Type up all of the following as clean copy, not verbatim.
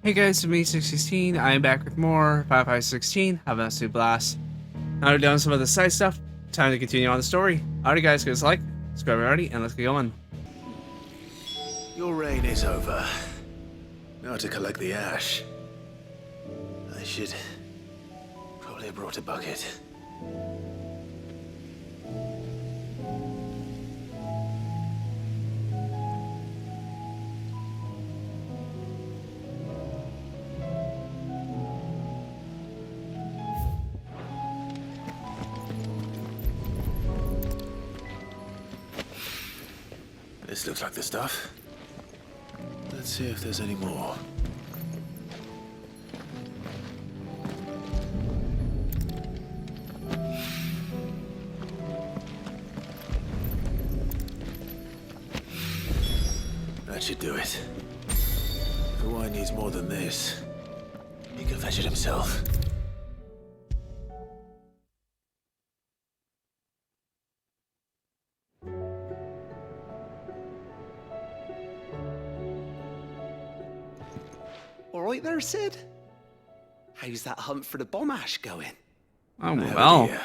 Hey guys, it's me, XVI. I am back with more 5516. Have an absolute blast. Now we're doing some of the side stuff. Time to continue on the story. Alright guys, give us a like, subscribe already, and let's get going. Your reign is over. Now to collect the ash. I should probably have brought a bucket. This looks like the stuff. Let's see if there's any more. That should do it. If the wine needs more than this, he can fetch it himself. All right there, Sid? How's that hunt for the bomb ash going? Oh I have well. an idea.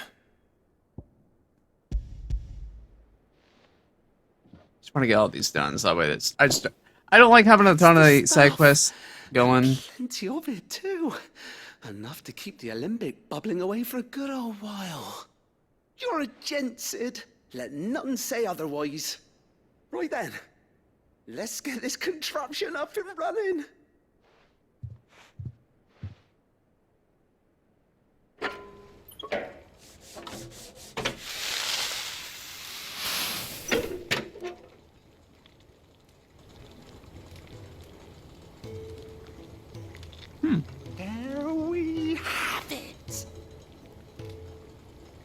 Just want to get all these done, so that way that's I don't like having a ton of side quests going. Plenty of it, too. Enough to keep the Olympic bubbling away for a good old while. You're a gent, Sid. Let nothing say otherwise. Right then, let's get this contraption up and running. There we have it.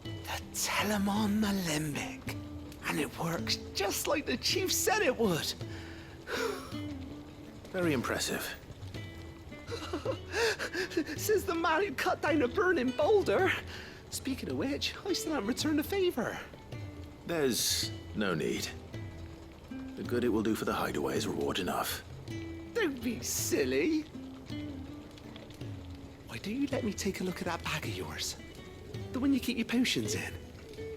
The Telemon Alembic. And it works just like the chief said it would. Very impressive. Says the man who cut down a burning boulder. Speaking of which, I still haven't returned the favor. There's no need. The good it will do for the hideaway is reward enough. Don't be silly. Why don't you let me take a look at that bag of yours? The one you keep your potions in.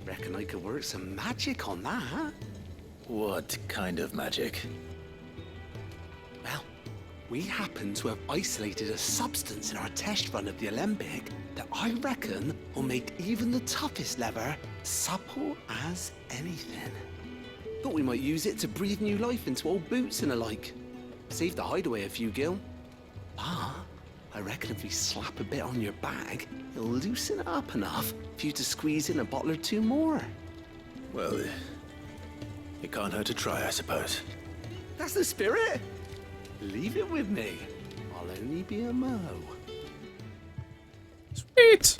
Reckon I could work some magic on that. What kind of magic? Well, we happen to have isolated a substance in our test run of the Alembic that I reckon will make even the toughest leather supple as anything. Thought we might use it to breathe new life into old boots and the like. Save the hideaway a few gil. But I reckon if we slap a bit on your bag, it'll loosen it up enough for you to squeeze in a bottle or two more. Well, it can't hurt to try, I suppose. That's the spirit. Leave it with me. I'll only be a mo. Sweet.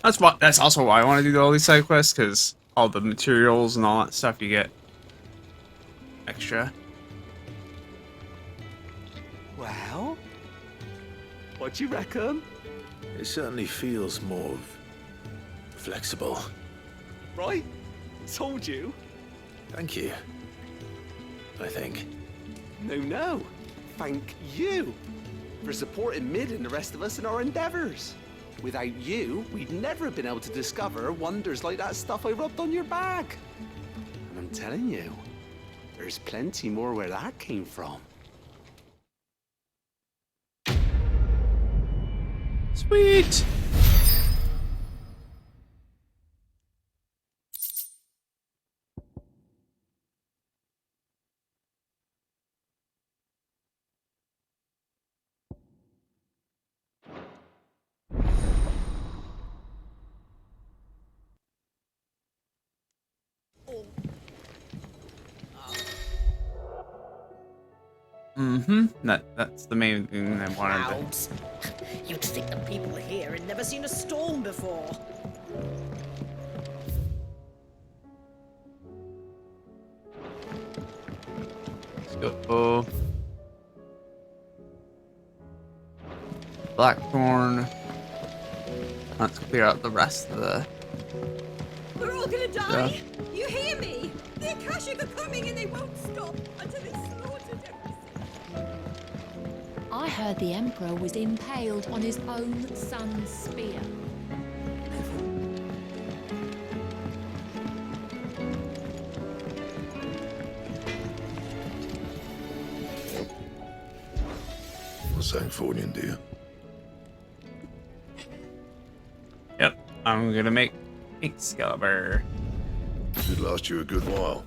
That's also why I want to do all these side quests, because all the materials and all that stuff you get extra. Well, what do you reckon? It certainly feels more flexible. Right? Told you. Thank you. I think. No. Thank you for supporting Mid and the rest of us in our endeavors. Without you, we'd never have been able to discover wonders like that stuff I rubbed on your bag. And I'm telling you, there's plenty more where that came from. Sweet. That's the main thing I wanted to. Clouds. You'd think the people here had never seen a storm before. Let's go. Blackthorn. Let's clear out the rest of the. We're all gonna die! You hear me? The Akashic are coming and they won't stop until they've slaughtered everything. I heard the Emperor was impaled on his own son's spear. What's that for you, dear? Yep, I'm gonna make Excalibur. Should last you a good while.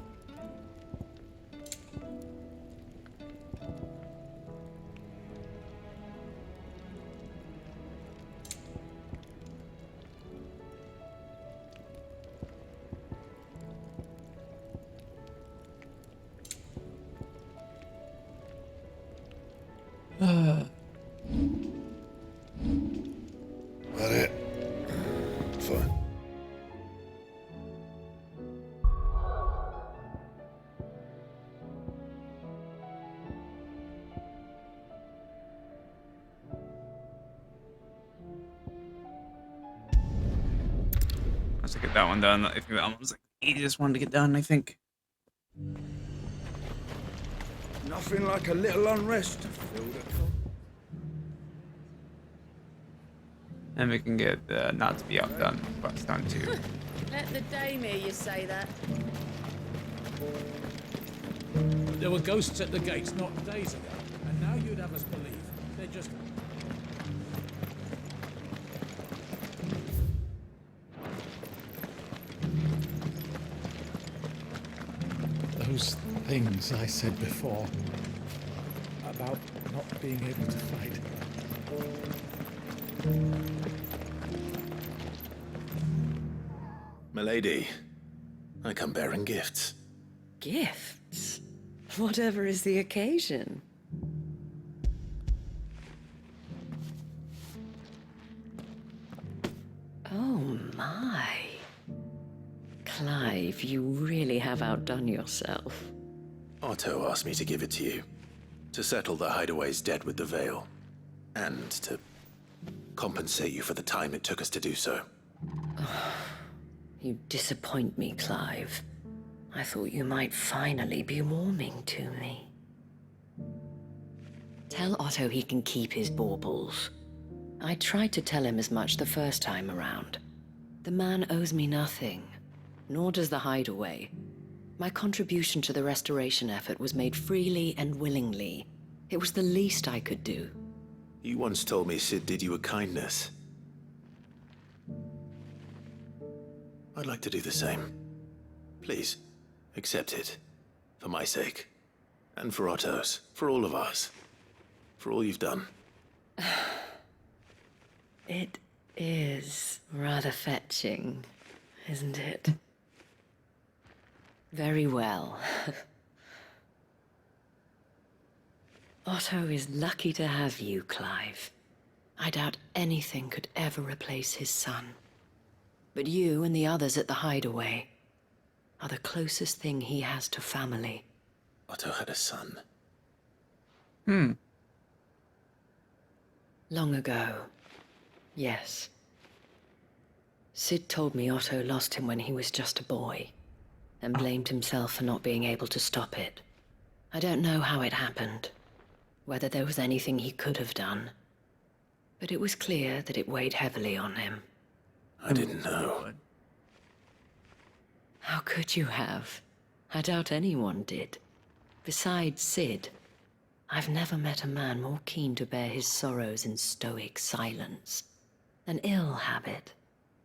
That it? Fine. Let's get that one done. I think that one was like the easiest one to get done, I think. Nothing like a little unrest to fill the cup. And we can get not to be outdone quest done too. Let the dame hear you say that. There were ghosts at the gates not days ago, and now you'd have us believe they're just... Those things I said before about not being able to fight. Milady, I come bearing gifts. Gifts? Whatever is the occasion. Oh my. Clive, you really have outdone yourself. Otto asked me to give it to you. To settle the hideaway's debt with the Veil. And to compensate you for the time it took us to do so. You disappoint me, Clive. I thought you might finally be warming to me. Tell Otto he can keep his baubles. I tried to tell him as much the first time around. The man owes me nothing, nor does the hideaway. My contribution to the restoration effort was made freely and willingly. It was the least I could do. You once told me Sid did you a kindness. I'd like to do the same. Please, accept it. For my sake. And for Otto's. For all of us. For all you've done. It is rather fetching, isn't it? Very well. Otto is lucky to have you, Clive. I doubt anything could ever replace his son. But you and the others at the hideaway are the closest thing he has to family. Otto had a son. Long ago, yes. Sid told me Otto lost him when he was just a boy, and blamed himself for not being able to stop it. I don't know how it happened, whether there was anything he could have done, but it was clear that it weighed heavily on him. I didn't know. How could you have? I doubt anyone did. Besides Sid, I've never met a man more keen to bear his sorrows in stoic silence. An ill habit,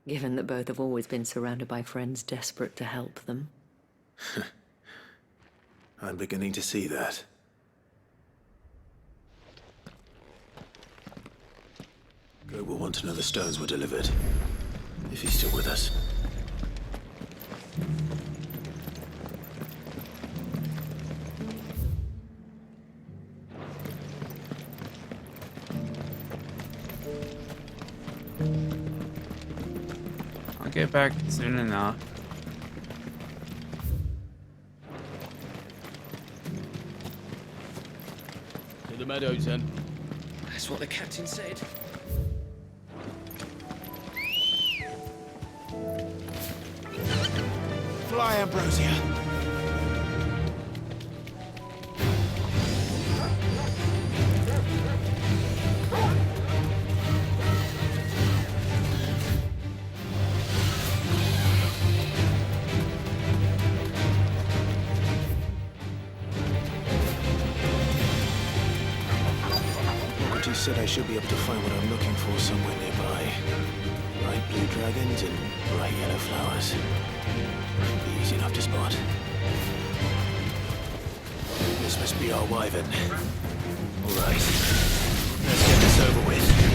given that both have always been surrounded by friends desperate to help them. I'm beginning to see that. Go will want to know the stones were delivered. If he's still with us. I'll get back soon enough. To the meadows, then. That's what the captain said. Fly, Ambrosia! XG said I should be able to find what I'm looking for somewhere nearby. Bright blue dragons and bright yellow flowers. Be easy enough to spot. This must be our wyvern. Alright, let's get this over with.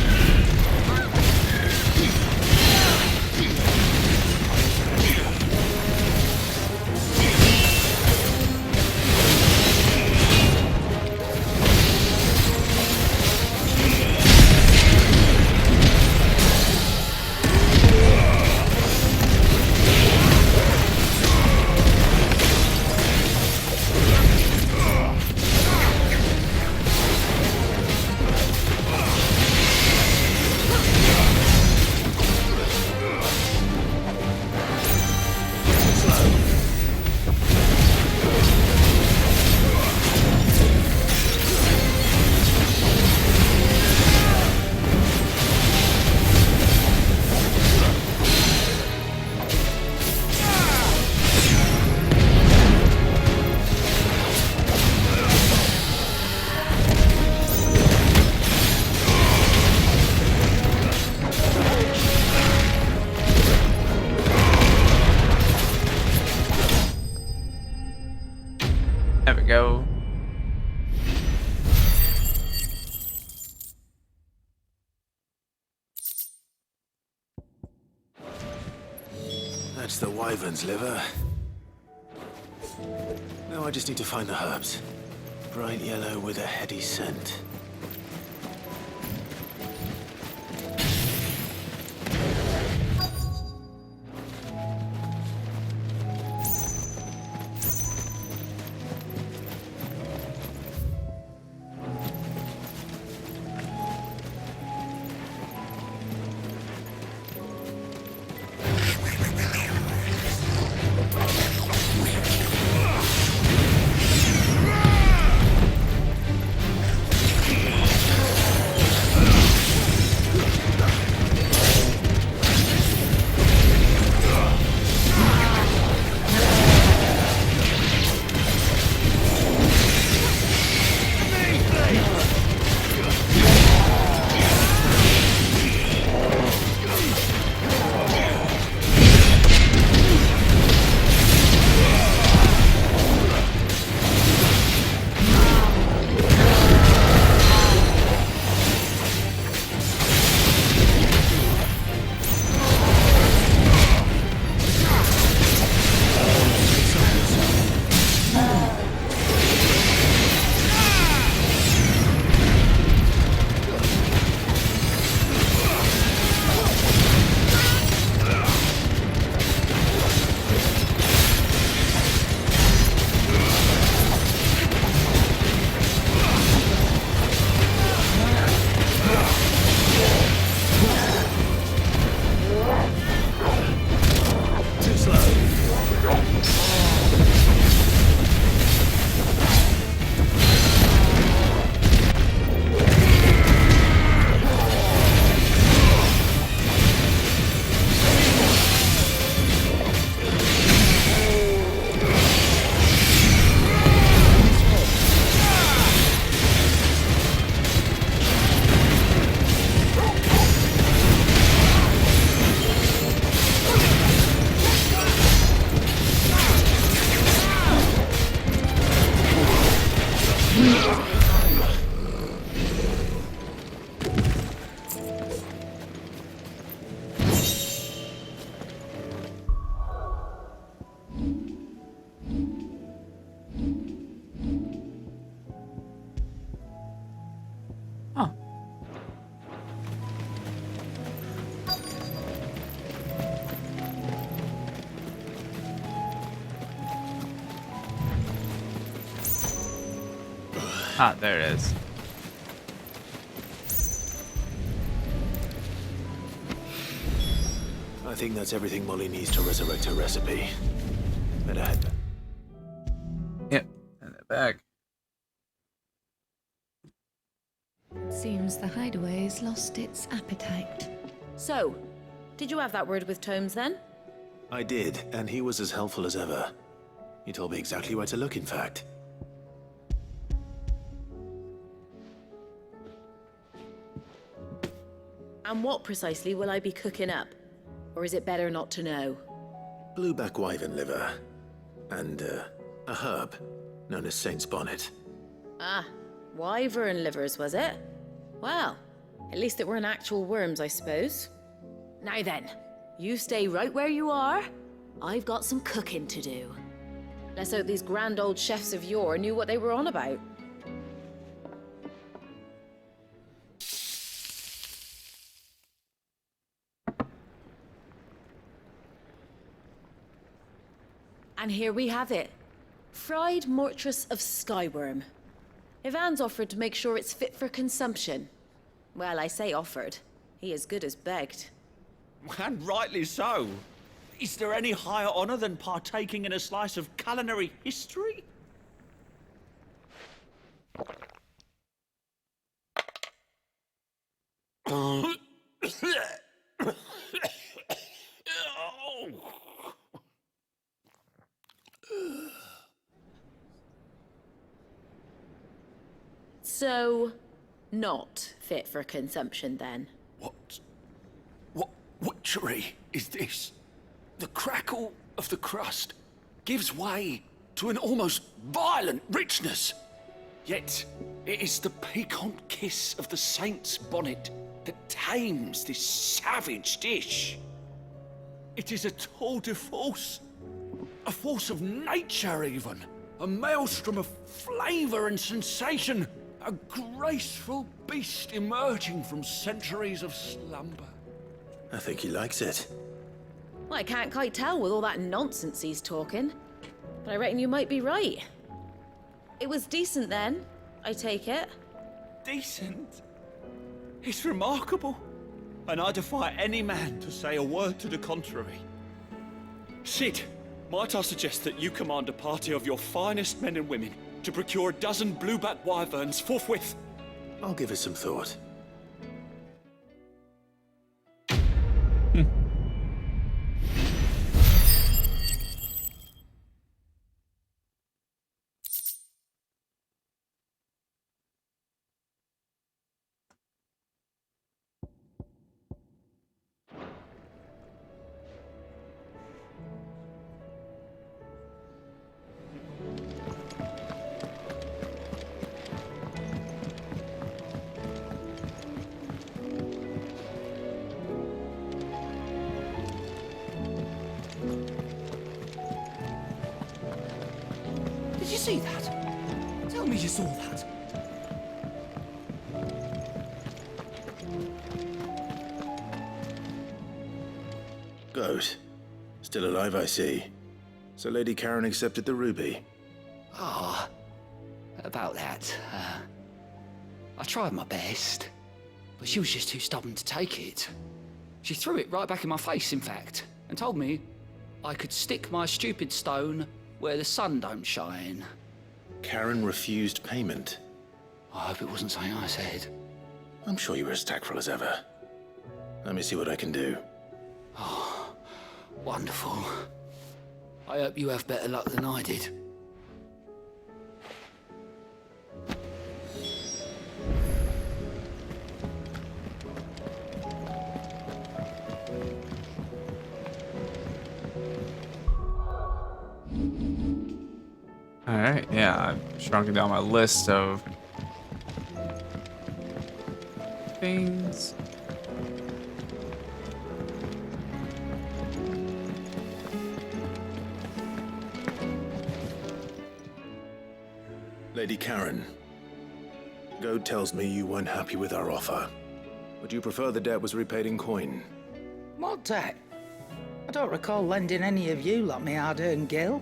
There we go. That's the wyvern's liver. Now I just need to find the herbs. Bright yellow with a heady scent. Ah, there it is. I think that's everything Molly needs to resurrect her recipe. Better head back. Yep, and that bag. Seems the hideaway's lost its appetite. So, did you have that word with Tomes then? I did, and he was as helpful as ever. He told me exactly where to look, in fact. And what precisely will I be cooking up? Or is it better not to know? Blueback wyvern liver. And, a herb known as Saint's Bonnet. Ah, wyvern livers, was it? Well, at least it weren't actual worms, I suppose. Now then, you stay right where you are. I've got some cooking to do. Let's hope these grand old chefs of yore knew what they were on about. And here we have it. Fried mortress of skyworm. Ivan's offered to make sure it's fit for consumption. Well, I say offered. He as good as begged. And rightly so. Is there any higher honor than partaking in a slice of culinary history? So, not fit for consumption then? What witchery is this? The crackle of the crust gives way to an almost violent richness. Yet, it is the piquant kiss of the saint's bonnet that tames this savage dish. It is a tour de force, a force of nature even, a maelstrom of flavor and sensation, a graceful beast emerging from centuries of slumber. I think he likes it. Well, I can't quite tell with all that nonsense he's talking. But I reckon you might be right. It was decent then, I take it. Decent? It's remarkable. And I defy any man to say a word to the contrary. Sid, might I suggest that you command a party of your finest men and women to procure a dozen blueback wyverns forthwith? I'll give it some thought. Did you see that? Tell me you saw that. Goat. Still alive, I see. So Lady Karen accepted the ruby. Ah, about that. I tried my best, but she was just too stubborn to take it. She threw it right back in my face, in fact, and told me I could stick my stupid stone where the sun don't shine. Karen refused payment. I hope it wasn't something I said. I'm sure you were as tactful as ever. Let me see what I can do. Wonderful. I hope you have better luck than I did. Alright, yeah, I've shrunken down my list of things. Lady Karen, Goad tells me you weren't happy with our offer. Would you prefer the debt was repaid in coin? What debt? I don't recall lending any of you like me hard-earned gil.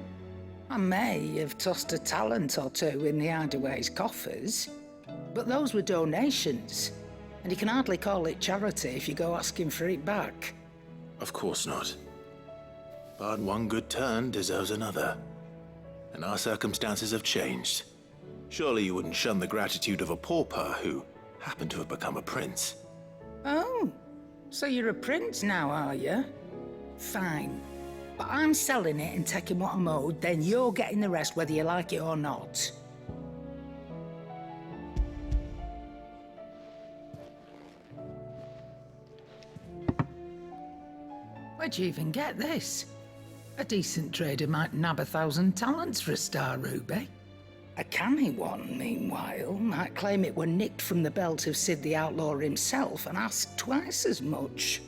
I may have tossed a talent or two in the hideaway's coffers, but those were donations, and you can hardly call it charity if you go asking for it back. Of course not. But one good turn deserves another. And our circumstances have changed. Surely you wouldn't shun the gratitude of a pauper who happened to have become a prince. Oh, so you're a prince now, are you? Fine. But I'm selling it and taking what I'm owed, then you're getting the rest whether you like it or not. Where'd you even get this? A decent trader might nab 1,000 talents for a star ruby. A canny one, meanwhile, might claim it were nicked from the belt of Sid the Outlaw himself and ask twice as much.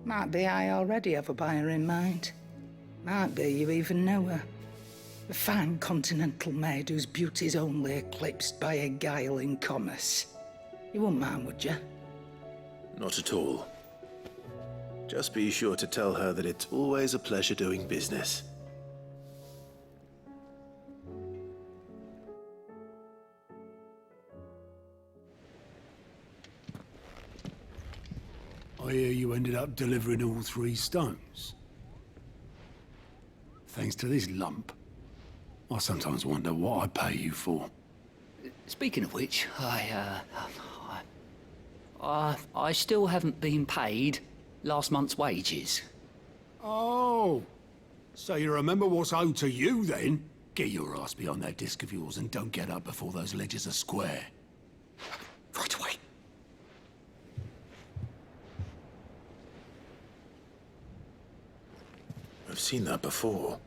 Might be I already have a buyer in mind. Might be you even know her. A fine continental maid whose beauty's only eclipsed by a guile in commerce. You wouldn't mind, would you? Not at all. Just be sure to tell her that it's always a pleasure doing business. I hear you ended up delivering all 3 stones. Thanks to this lump. I sometimes wonder what I pay you for. Speaking of which, I still haven't been paid last month's wages. Oh, so you remember what's owed to you then? Get your ass behind that disc of yours and don't get up before those ledgers are square. Right away. I've seen that before.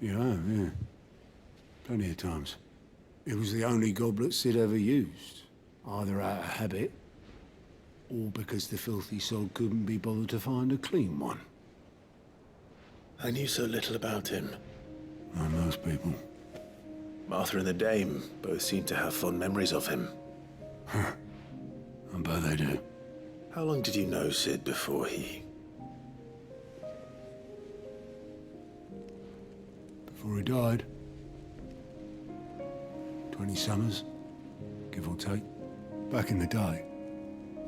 You have, yeah. Plenty of times. It was the only goblet Sid ever used. Either out of habit, or because the filthy sod couldn't be bothered to find a clean one. I knew so little about him. Like most people. Martha and the Dame both seem to have fond memories of him. I bet they do. How long did you know Sid before he... Before he died. 20 summers, give or take. Back in the day,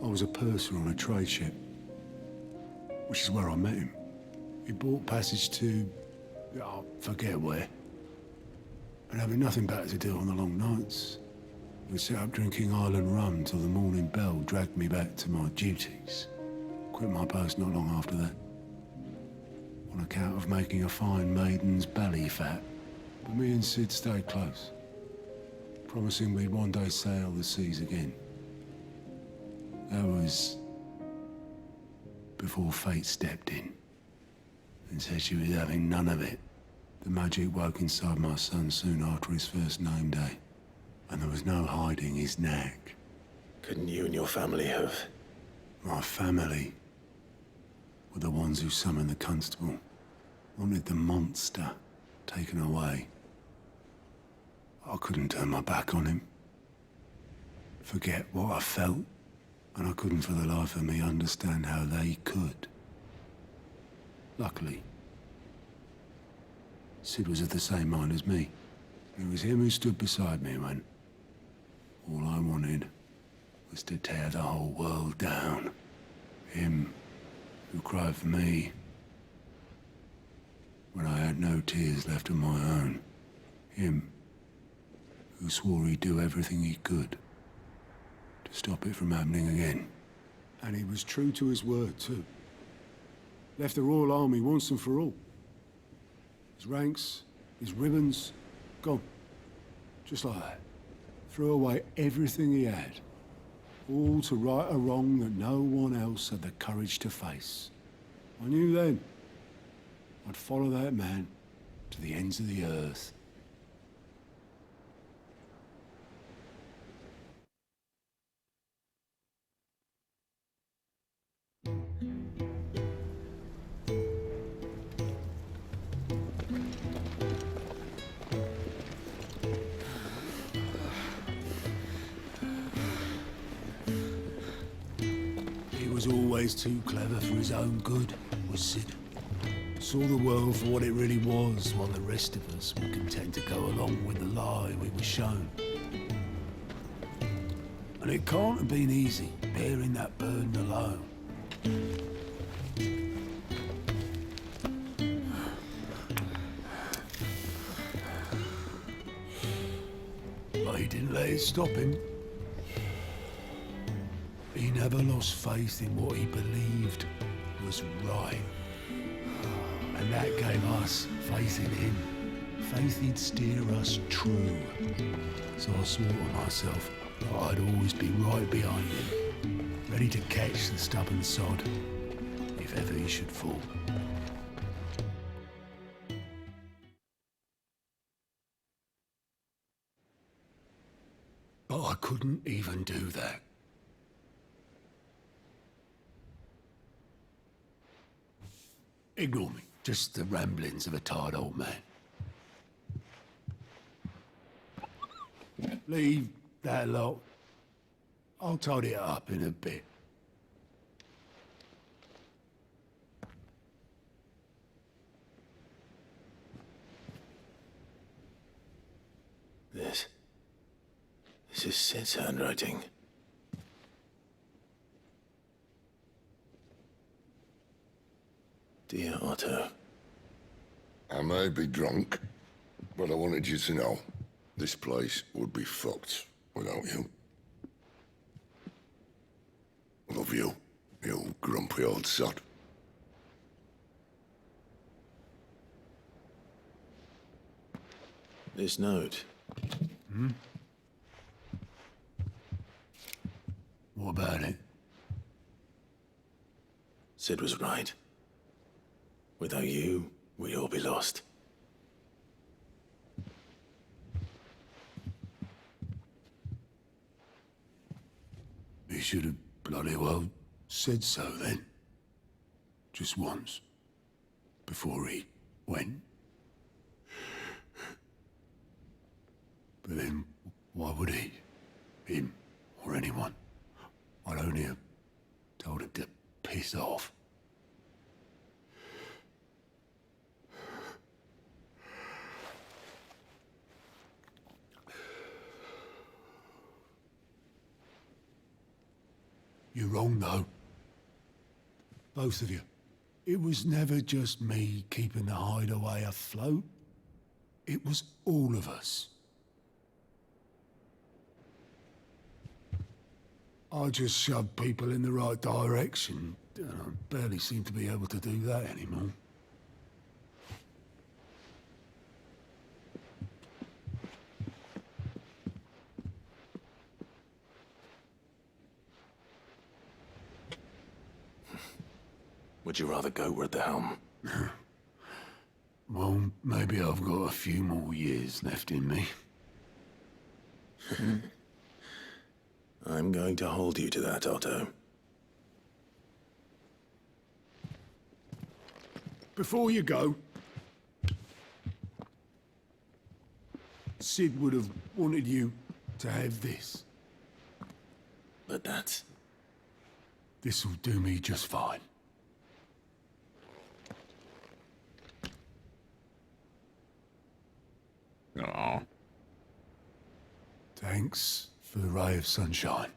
I was a purser on a trade ship, which is where I met him. He bought passage to... I forget where. And having nothing better to do on the long nights, we set up drinking island rum till the morning bell dragged me back to my duties. Quit my post not long after that. On account of making a fine maiden's belly fat. But me and Sid stayed close, promising we'd one day sail the seas again. That was before fate stepped in and said she was having none of it. The magic woke inside my son soon after his first name day, and there was no hiding his knack. Couldn't you and your family have... My family were the ones who summoned the constable, wanted the monster taken away. I couldn't turn my back on him, forget what I felt, and I couldn't for the life of me understand how they could. Luckily, Sid was of the same mind as me. It was him who stood beside me when all I wanted was to tear the whole world down. Him who cried for me when I had no tears left of my own. Him who swore he'd do everything he could to stop it from happening again. And he was true to his word, too. Left the Royal Army once and for all. His ranks, his ribbons, gone. Just like that. Threw away everything he had. All to right a wrong that no one else had the courage to face. I knew then I'd follow that man to the ends of the earth. He was always too clever for his own good, was Sid. Saw the world for what it really was, while the rest of us were content to go along with the lie we were shown. And it can't have been easy, bearing that burden alone. But he didn't let it stop him. He never lost faith in what he believed was right. And that gave us faith in him. Faith he'd steer us true. So I swore to myself that I'd always be right behind him, ready to catch the stubborn sod if if ever he should fall. But I couldn't even do that. Ignore me. Just the ramblings of a tired old man. Leave that lot. I'll tidy it up in a bit. This is Sid's handwriting. Dear Otto. I may be drunk, but I wanted you to know this place would be fucked without you. Love you, you grumpy old sod. This note. Hmm? What about it? Sid was right. Without you, we'd all be lost. He should have bloody well said so then. Just once. Before he went. But then, why would he? Him, or anyone? I'd only have told him to piss off. You're wrong, though. Both of you. It was never just me keeping the hideaway afloat. It was all of us. I just shoved people in the right direction, and I barely seem to be able to do that anymore. Would you rather go at the helm? Well, maybe I've got a few more years left in me. I'm going to hold you to that, Otto. Before you go, Sid would have wanted you to have this. But that's... This'll do me just fine. Aww. Thanks for the ray of sunshine.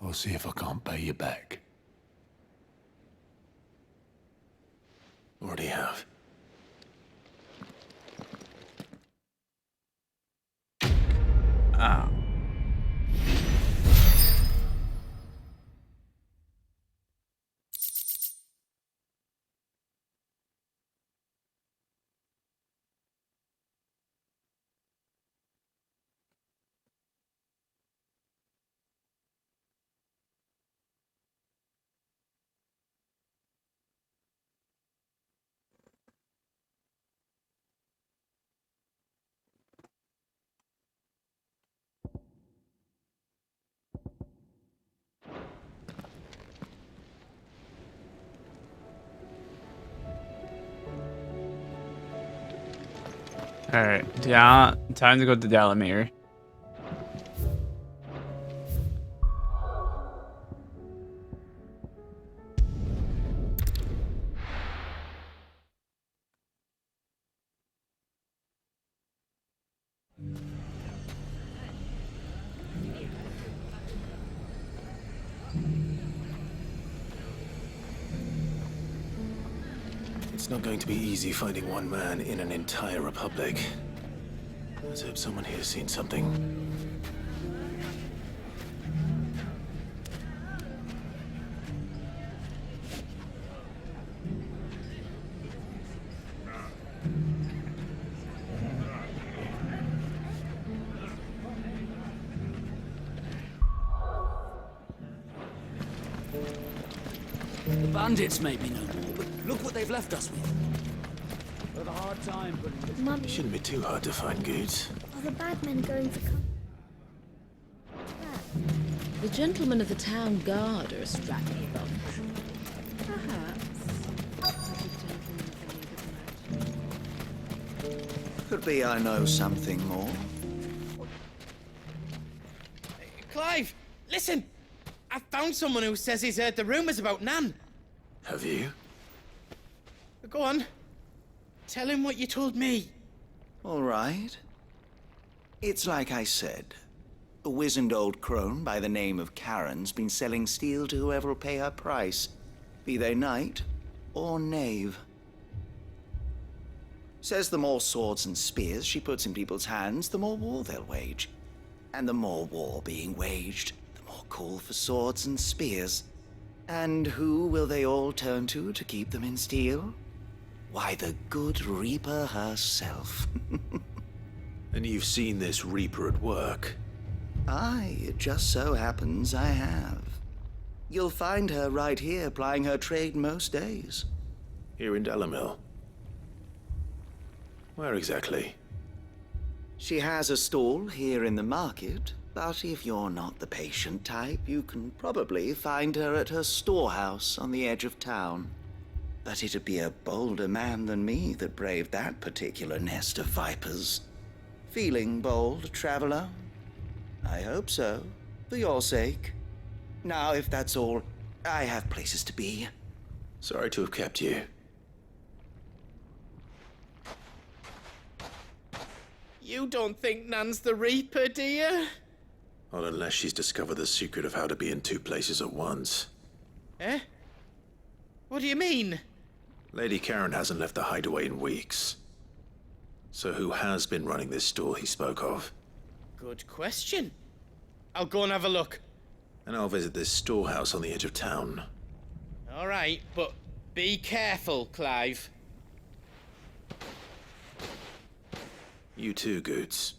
I'll see if I can't pay you back. Already have. Oh. Alright, yeah, time to go to Dalamir. It's not going to be easy finding one man in an entire republic. Let's hope someone here's seen something. The bandits made me no more. Look what they've left us with. We've a hard time putting this. It shouldn't be too hard to find goods. Are the bad men going to come? The gentlemen of the town guard are a strapping bunch. Could be I know something more. Clive, listen! I found someone who says he's heard the rumors about Nan. Have you? Go on. Tell him what you told me. All right. It's like I said. A wizened old crone by the name of Karen's been selling steel to whoever will pay her price, be they knight or knave. Says the more swords and spears she puts in people's hands, the more war they'll wage. And the more war being waged, the more call for swords and spears. And who will they all turn to keep them in steel? Why, the good Reaper herself. And you've seen this Reaper at work? Aye, it just so happens I have. You'll find her right here plying her trade most days. Here in Delamil? Where exactly? She has a stall here in the market, but if you're not the patient type, you can probably find her at her storehouse on the edge of town. But it'd be a bolder man than me that braved that particular nest of vipers. Feeling bold, traveler? I hope so, for your sake. Now, if that's all, I have places to be. Sorry to have kept you. You don't think Nan's the Reaper, do you? Not unless she's discovered the secret of how to be in two places at once. Eh? What do you mean? Lady Karen hasn't left the hideaway in weeks. So who has been running this stall he spoke of? Good question. I'll go and have a look. And I'll visit this storehouse on the edge of town. All right, but be careful, Clive. You too, Goots.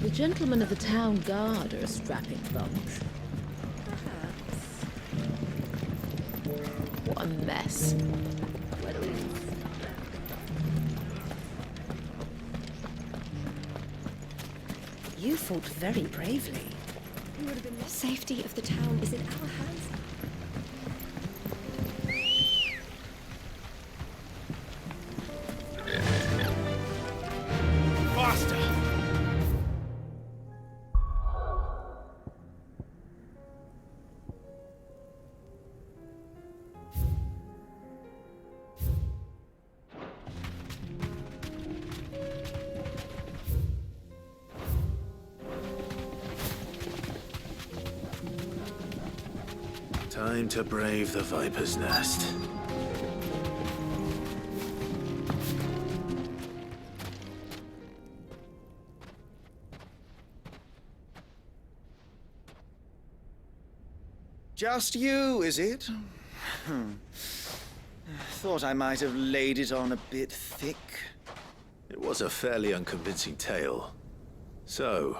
The gentlemen of the town guard are a strapping bunch. What a mess. Where do we... You fought very bravely. The safety of the town is in our hands. Faster! Time to brave the Viper's Nest. Just you, is it? Thought I might have laid it on a bit thick. It was a fairly unconvincing tale. So,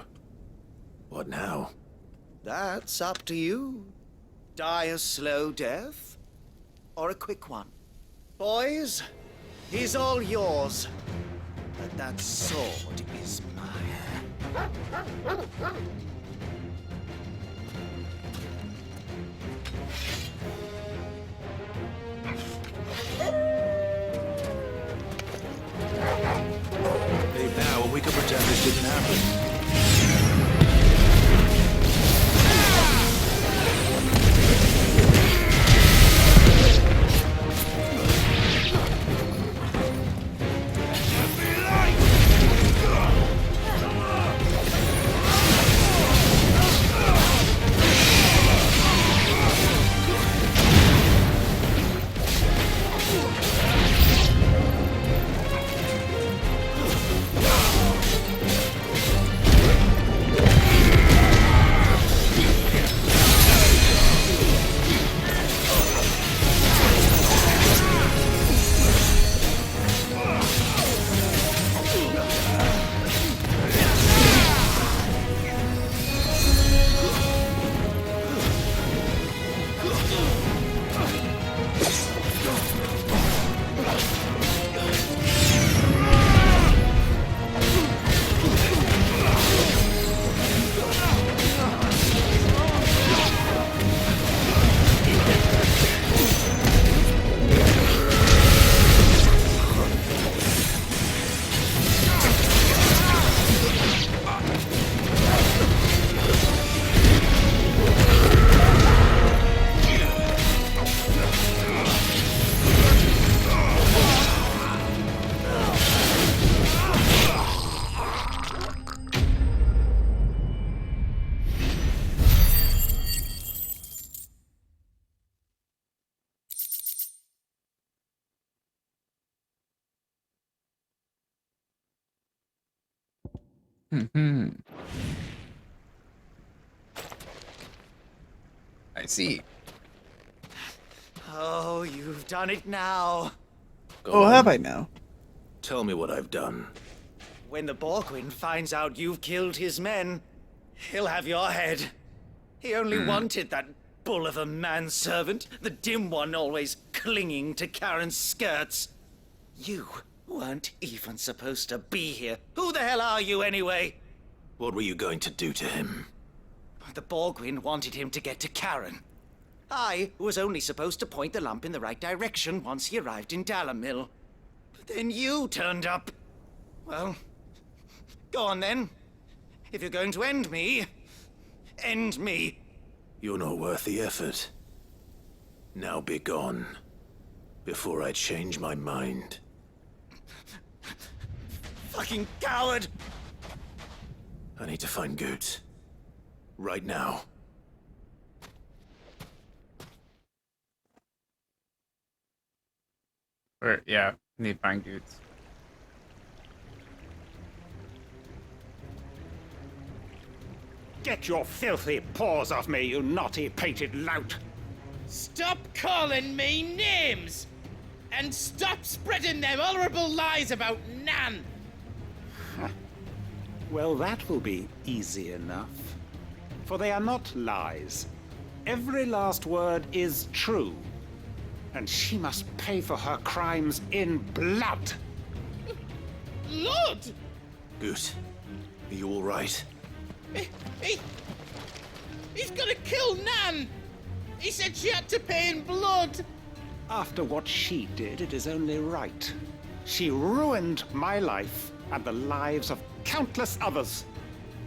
what now? That's up to you. Die a slow death, or a quick one. Boys, he's all yours. But that sword is mine. Leave now, and we can pretend this didn't happen. Hmm. I see. Oh, you've done it now. Go Have on. I now? Tell me what I've done. When the Borgwyn finds out you've killed his men, he'll have your head. He only wanted that bull of a manservant, the dim one always clinging to Karen's skirts. You weren't even supposed to be here. Who the hell are you anyway? What were you going to do to him? The Borgwyn wanted him to get to Karen. I was only supposed to point the lamp in the right direction once he arrived in Dalamil. But then you turned up. Well, go on then. If you're going to end me, end me. You're not worth the effort. Now be gone, before I change my mind. Fucking coward! I need to find Goots. Right now. Or, yeah, need to find Goots. Get your filthy paws off me, you naughty painted lout! Stop calling me names! And stop spreading them horrible lies about Nan! Well, that will be easy enough. For they are not lies. Every last word is true. And she must pay for her crimes in blood. Lord! Goot, are you all right? He's gonna kill Nan! He said she had to pay in blood! After what she did, it is only right. She ruined my life and the lives of countless others.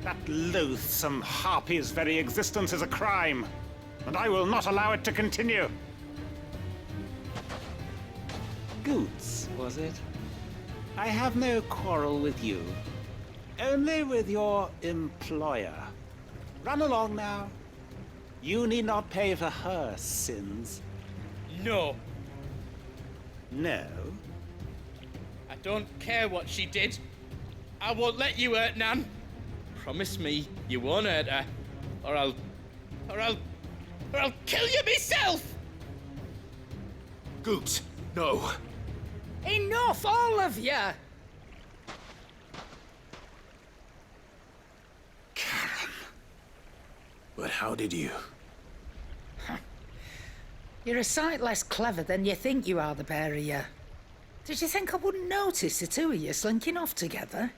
That loathsome harpy's very existence is a crime, and I will not allow it to continue. Goots, was it? I have no quarrel with you. Only with your employer. Run along now. You need not pay for her sins. No. No? I don't care what she did. I won't let you hurt Nan. Promise me you won't hurt her, or I'll kill you myself! Goot, no. Enough, all of you! But how did you? You're a sight less clever than you think you are, the pair of you. Did you think I wouldn't notice the two of you slinking off together?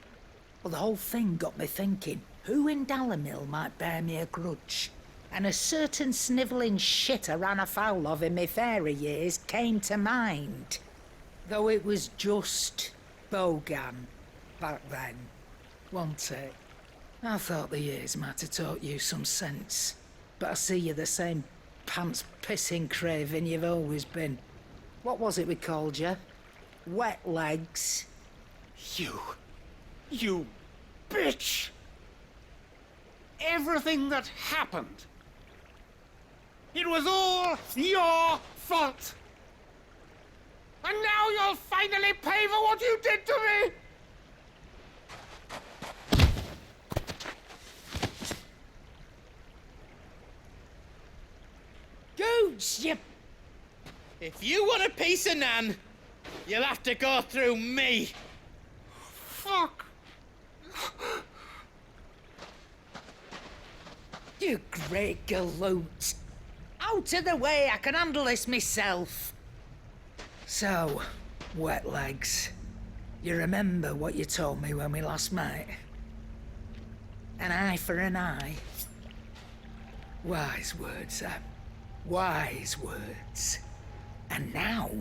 Well, the whole thing got me thinking, who in Dalamil might bear me a grudge? And a certain snivelling shit I ran afoul of in my fairy years came to mind. Though it was just Bogan back then, wasn't it? I thought the years might have taught you some sense, but I see you're the same pants-pissing craven you've always been. What was it we called you? Wet legs? You bitch! Everything that happened, it was all your fault! And now you'll finally pay for what you did to me! Goots, you... If you want a piece of Nan, you'll have to go through me. Fuck! You great galoot. Out of the way, I can handle this myself. So, wet legs, you remember what you told me when we last met? An eye for an eye. Wise words, wise words. And now,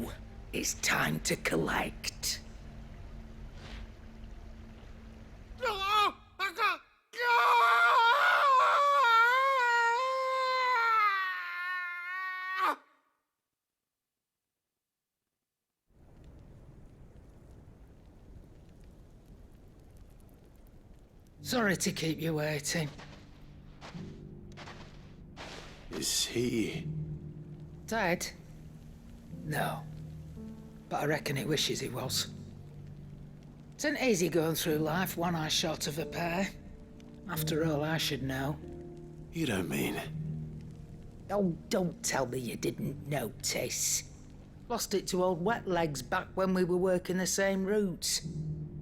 it's time to collect. Sorry to keep you waiting. Is he... Dead? No. But I reckon it wishes he was. 'Tain't easy going through life one eye short of a pair. After all, I should know. You don't mean... Oh, don't tell me you didn't notice. Lost it to old Wet Legs back when we were working the same routes.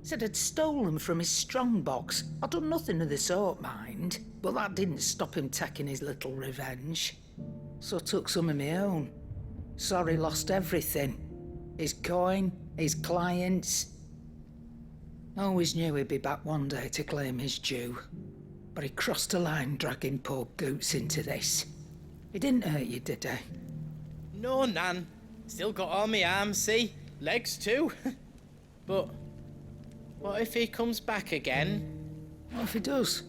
Said I'd stolen from his strongbox. I'd done nothing of the sort, mind. But that didn't stop him taking his little revenge. So I took some of my own. Sorry, lost everything. His coin, his clients. Always knew he'd be back one day to claim his due. But he crossed a line dragging poor Goots into this. He didn't hurt you, did he? No, Nan. Still got all my arms, see? Legs too. But what if he comes back again? What if he does?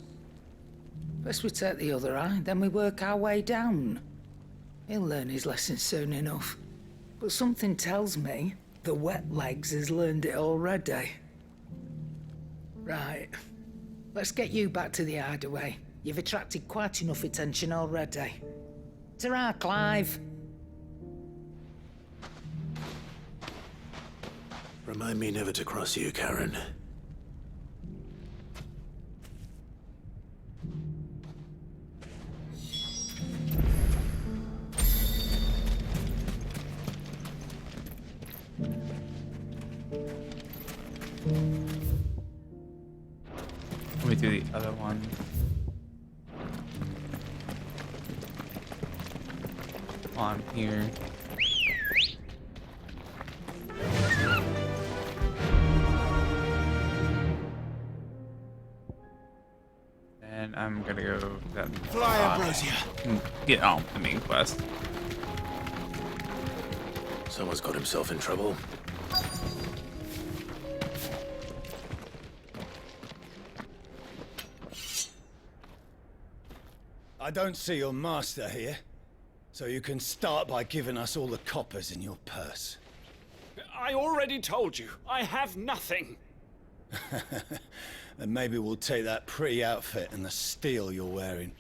First we take the other eye, then we work our way down. He'll learn his lesson soon enough. But something tells me the Wet Legs has learned it already. Right. Let's get you back to the hideaway. You've attracted quite enough attention already. Ta-ra, Clive. Remind me never to cross you, Karen. Let me do the other one. On here. And I'm gonna go that Fly, Ambrosia. Get on the main quest. Someone's got himself in trouble. I don't see your master here, so you can start by giving us all the coppers in your purse. I already told you, I have nothing. Then maybe we'll take that pretty outfit and the steel you're wearing.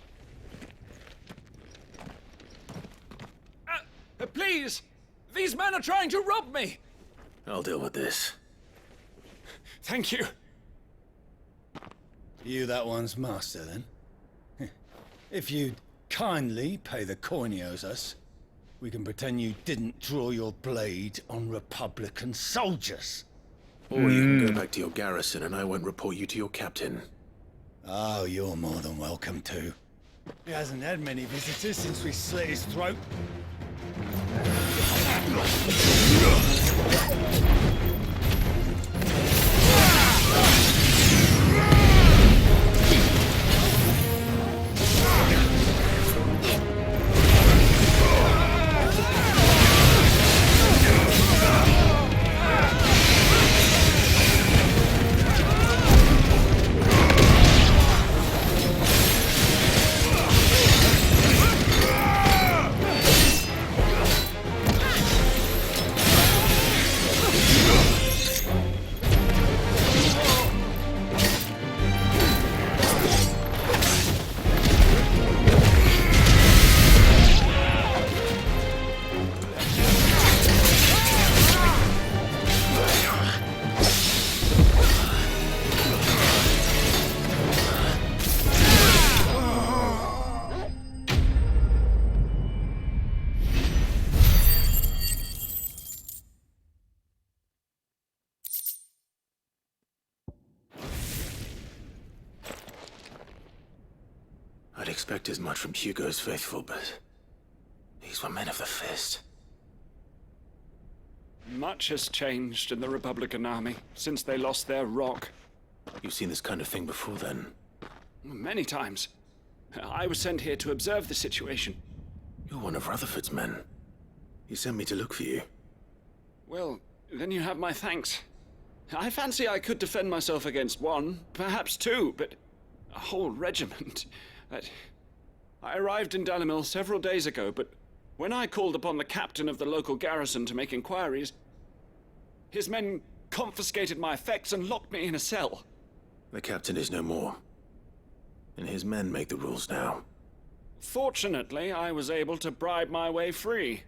Please! These men are trying to rob me! I'll deal with this. Thank you. You that one's master, then? If you'd kindly pay the coin he owes us, we can pretend you didn't draw your blade on Republican soldiers. Or you can go back to your garrison and I won't report you to your captain. Oh, you're more than welcome to. He hasn't had many visitors since we slit his throat. I'd expect as much from Hugo's faithful, but these were men of the fist. Much has changed in the Republican Army since they lost their rock. You've seen this kind of thing before, then? Many times. I was sent here to observe the situation. You're one of Rutherford's men. He sent me to look for you. Well, then you have my thanks. I fancy I could defend myself against one, perhaps two, but a whole regiment. I arrived in Dalimil several days ago, but when I called upon the captain of the local garrison to make inquiries, his men confiscated my effects and locked me in a cell. The captain is no more, and his men make the rules now. Fortunately, I was able to bribe my way free,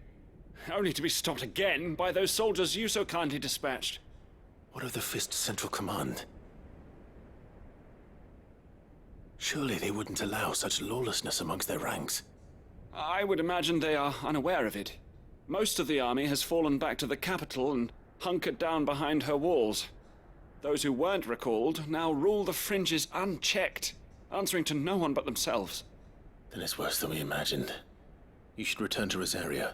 only to be stopped again by those soldiers you so kindly dispatched. What of the Fist Central Command? Surely they wouldn't allow such lawlessness amongst their ranks. I would imagine they are unaware of it. Most of the army has fallen back to the capital and hunkered down behind her walls. Those who weren't recalled now rule the fringes unchecked, answering to no one but themselves. Then it's worse than we imagined. You should return to Rosaria.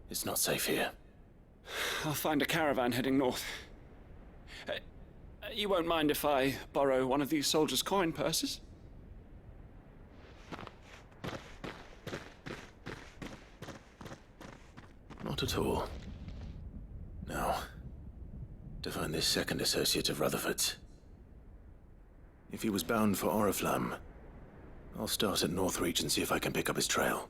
It's not safe here. I'll find a caravan heading north. You won't mind if I borrow one of these soldiers' coin purses? Not at all. Now, to find this second associate of Rutherford's. If he was bound for Oriflamme, I'll start at Northreach and see if I can pick up his trail.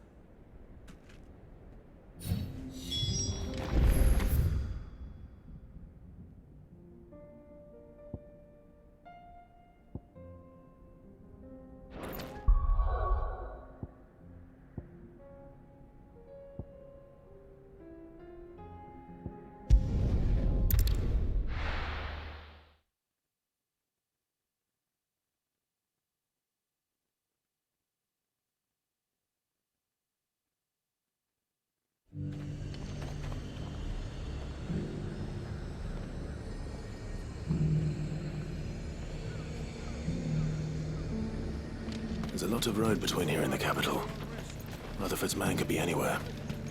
There's a lot of road between here and the capital. Rutherford's man could be anywhere.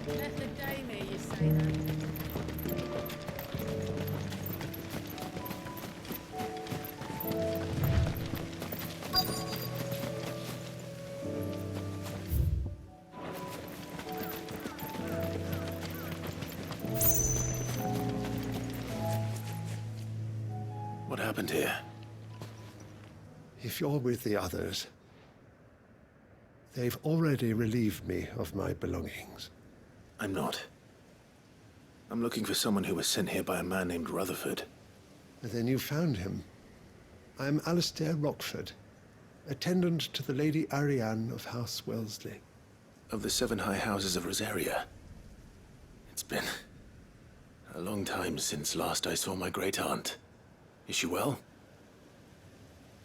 Let the dame hear you say that. What happened here? If you're with the others, they've already relieved me of my belongings. I'm not. I'm looking for someone who was sent here by a man named Rutherford. Then you found him. I'm Alistair Rockford, attendant to the Lady Ariane of House Wellesley. Of the 7 high houses of Rosaria. It's been a long time since last I saw my great-aunt. Is she well?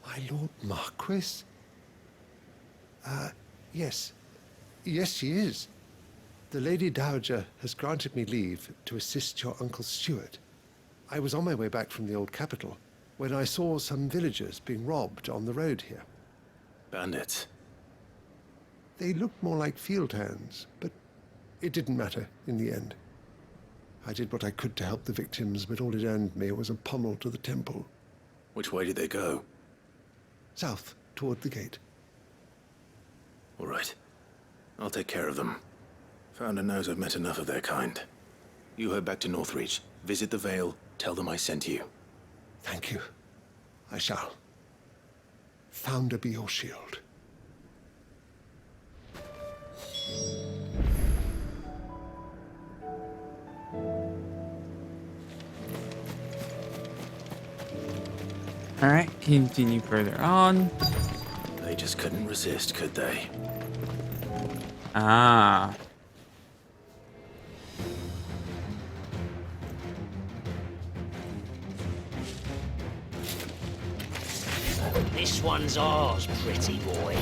My Lord Marquis? Yes. Yes, she is. The Lady Dowager has granted me leave to assist your Uncle Stuart. I was on my way back from the old capital when I saw some villagers being robbed on the road here. Bandits? They looked more like field hands, but it didn't matter in the end. I did what I could to help the victims, but all it earned me was a pommel to the temple. Which way did they go? South, toward the gate. All right. I'll take care of them. Founder knows I've met enough of their kind. You head back to Northreach, visit the Vale, tell them I sent you. Thank you. I shall. Founder be your shield. Alright, continue further on. They just couldn't resist, could they? Ah. This one's ours, pretty boy.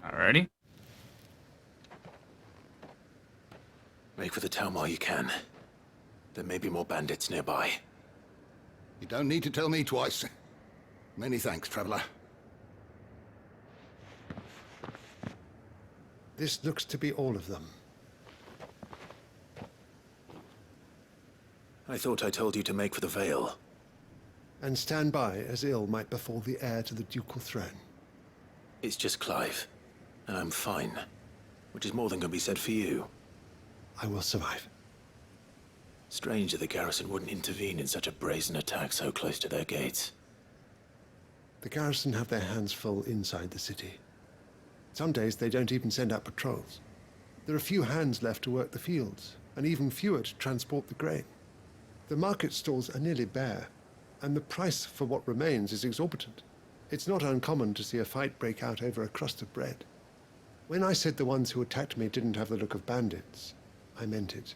Alrighty. Make for the town while you can. There may be more bandits nearby. You don't need to tell me twice. Many thanks, traveler. This looks to be all of them. I thought I told you to make for the Vale. And stand by as ill might befall the heir to the ducal throne. It's just Clive, and I'm fine. Which is more than can be said for you. I will survive. Strange that the garrison wouldn't intervene in such a brazen attack so close to their gates. The garrison have their hands full inside the city. Some days they don't even send out patrols. There are few hands left to work the fields, and even fewer to transport the grain. The market stalls are nearly bare, and the price for what remains is exorbitant. It's not uncommon to see a fight break out over a crust of bread. When I said the ones who attacked me didn't have the look of bandits, I meant it.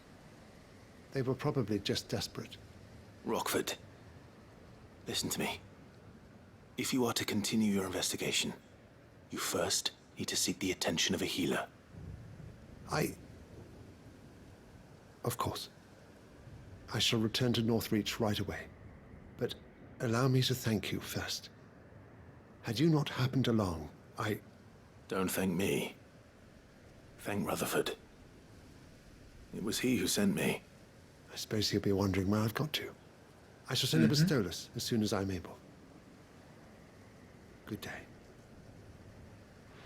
They were probably just desperate. Rockford, listen to me. If you are to continue your investigation, you first need to seek the attention of a healer. Of course. I shall return to Northreach right away. But allow me to thank you first. Had you not happened along, Don't thank me. Thank Rutherford. It was he who sent me. I suppose he'll be wondering where I've got to. I shall send a Bastolus as soon as I'm able. Good day.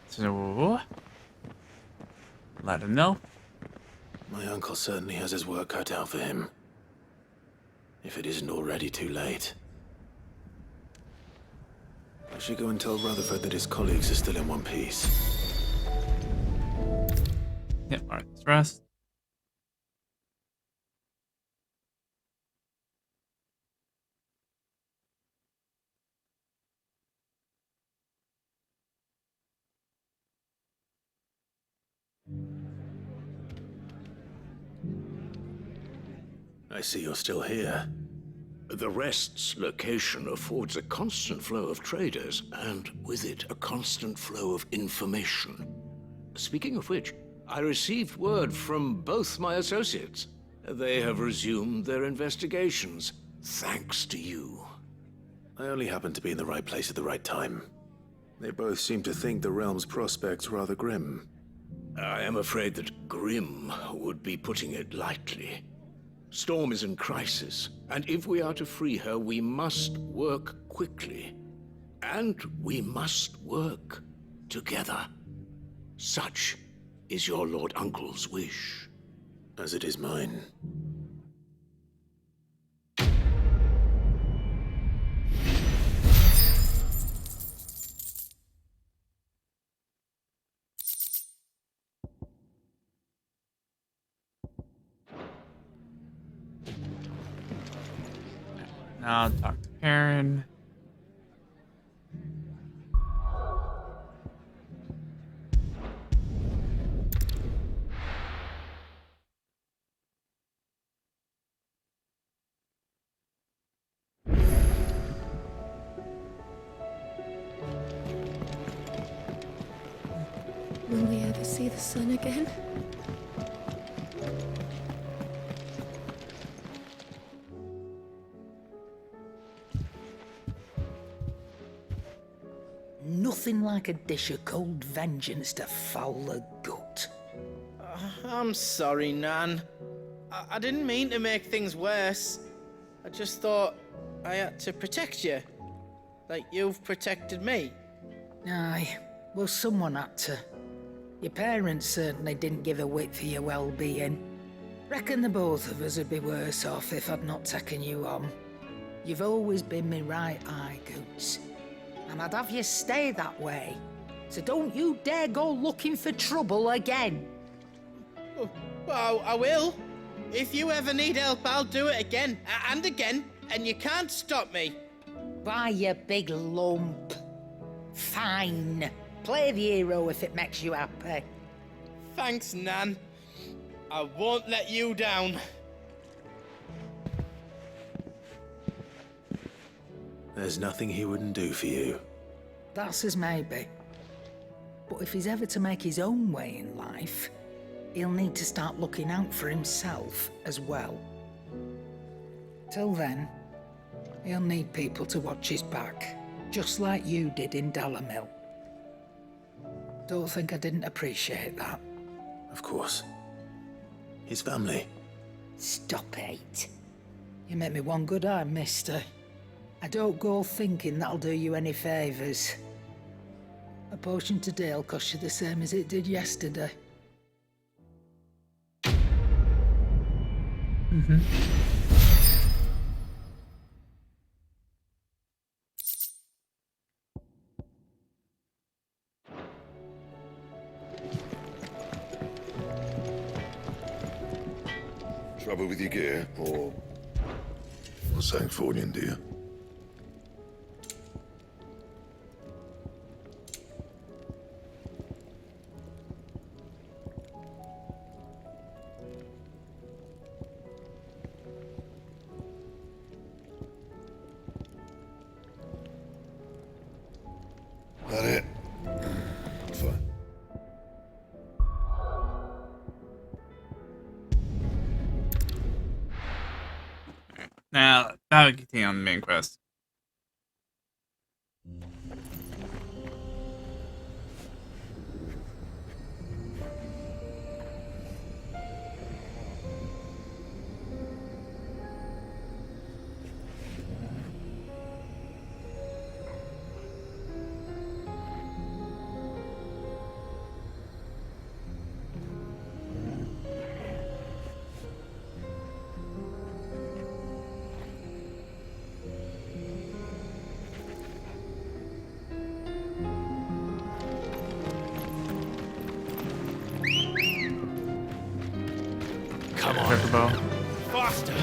So, let him know. My uncle certainly has his work cut out for him. If it isn't already too late. I should go and tell Rutherford that his colleagues are still in one piece. Yep, alright, let's rest. I see you're still here. The Rest's location affords a constant flow of traders, and with it, a constant flow of information. Speaking of which, I received word from both my associates. They have resumed their investigations, thanks to you. I only happened to be in the right place at the right time. They both seem to think the realm's prospects rather grim. I am afraid that grim would be putting it lightly. Storm is in crisis, and if we are to free her, we must work quickly. And we must work together. Such is your Lord Uncle's wish. As it is mine. Now I'll talk to Karen. Will we ever see the sun again? Nothing like a dish of cold vengeance to foul the gut. I'm sorry, Nan. I didn't mean to make things worse. I just thought I had to protect you. Like you've protected me. Aye, well, someone had to. Your parents certainly didn't give a whit for your well-being. Reckon the both of us would be worse off if I'd not taken you on. You've always been me right eye, Goots. And I'd have you stay that way. So don't you dare go looking for trouble again. Well, I will. If you ever need help, I'll do it again and again, and you can't stop me. Why, you big lump. Fine. Play the hero if it makes you happy. Thanks, Nan. I won't let you down. There's nothing he wouldn't do for you. That's as maybe. But if he's ever to make his own way in life, he'll need to start looking out for himself as well. Till then, he'll need people to watch his back, just like you did in Dalamil. Don't think I didn't appreciate that. Of course. His family. Stop it. You make me one good eye, mister. I don't go thinking that'll do you any favours. A potion today'll cost you the same as it did yesterday. Mm-hmm. Trouble with your gear, or something falling, do you? That it? Fine. Now, that would continue on the main quest. Come on. Riverbow. Faster!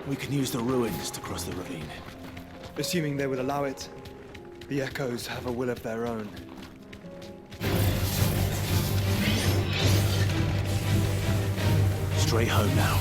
We can use the ruins to cross the ravine. Assuming they will allow it. The Echoes have a will of their own. Straight home now.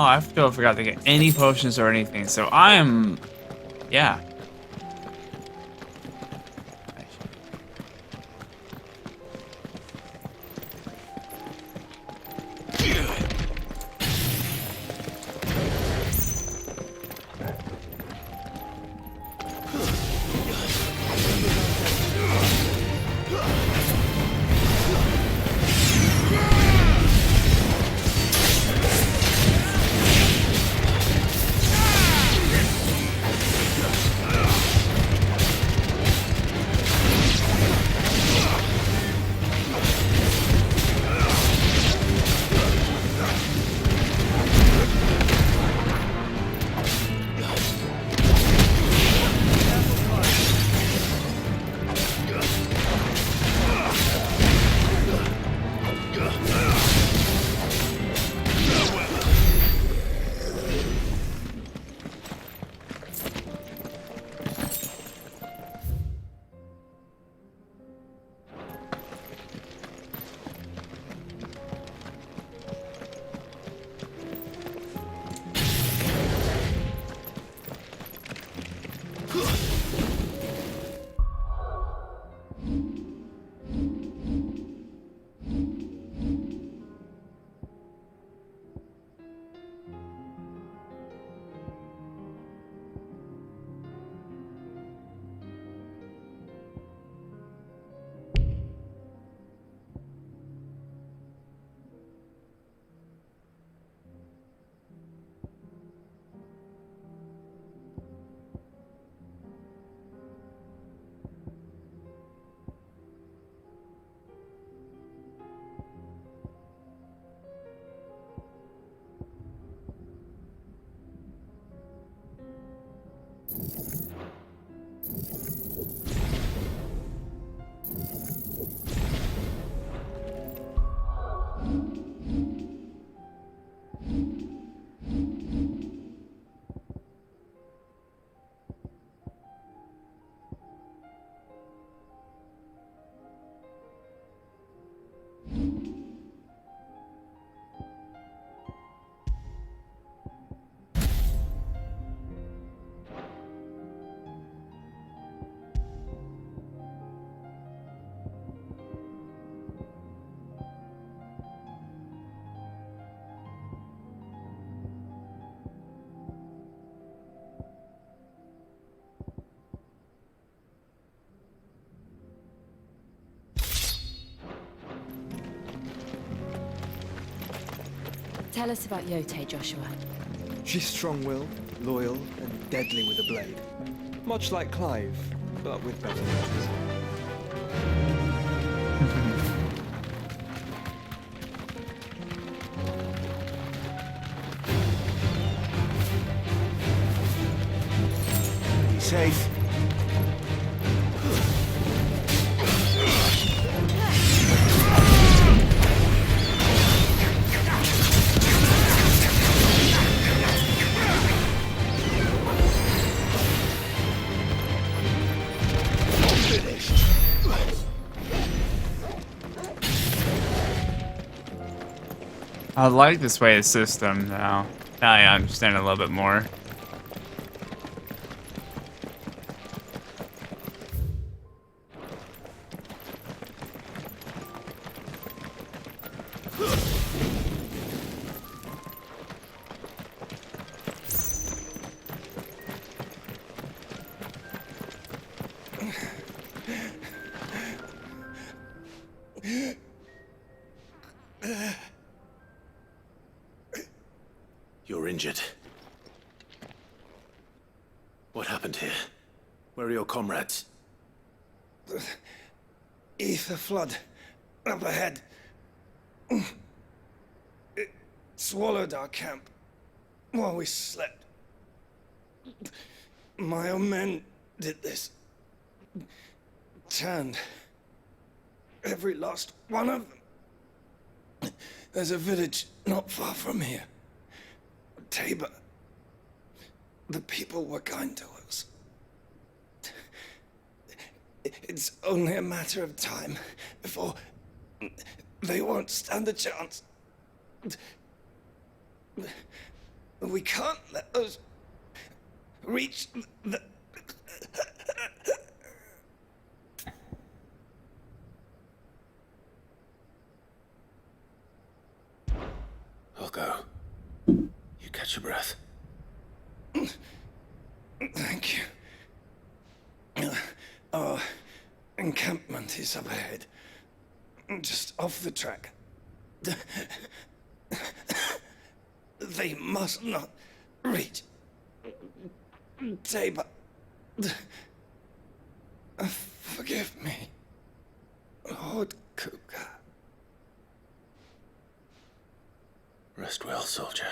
Oh, I still forgot to get any potions or anything, so I am... yeah. Tell us about Yote, Joshua. She's strong-willed, loyal, and deadly with a blade. Much like Clive, but with better manners. Be safe. I like this way of system now. Now I understand a little bit more. You're injured. What happened here? Where are your comrades? The ether flood up ahead. It swallowed our camp while we slept. My own men did this. Turned every last one of them. There's a village not far from here. Tabor. The people were kind to us. It's only a matter of time before they won't stand a chance. We can't let those reach the... I'll go. You catch your breath. Thank you. Our encampment is up ahead. Just off the track. They must not reach Tabor. Forgive me, Lord Kuka. Rest well, soldier.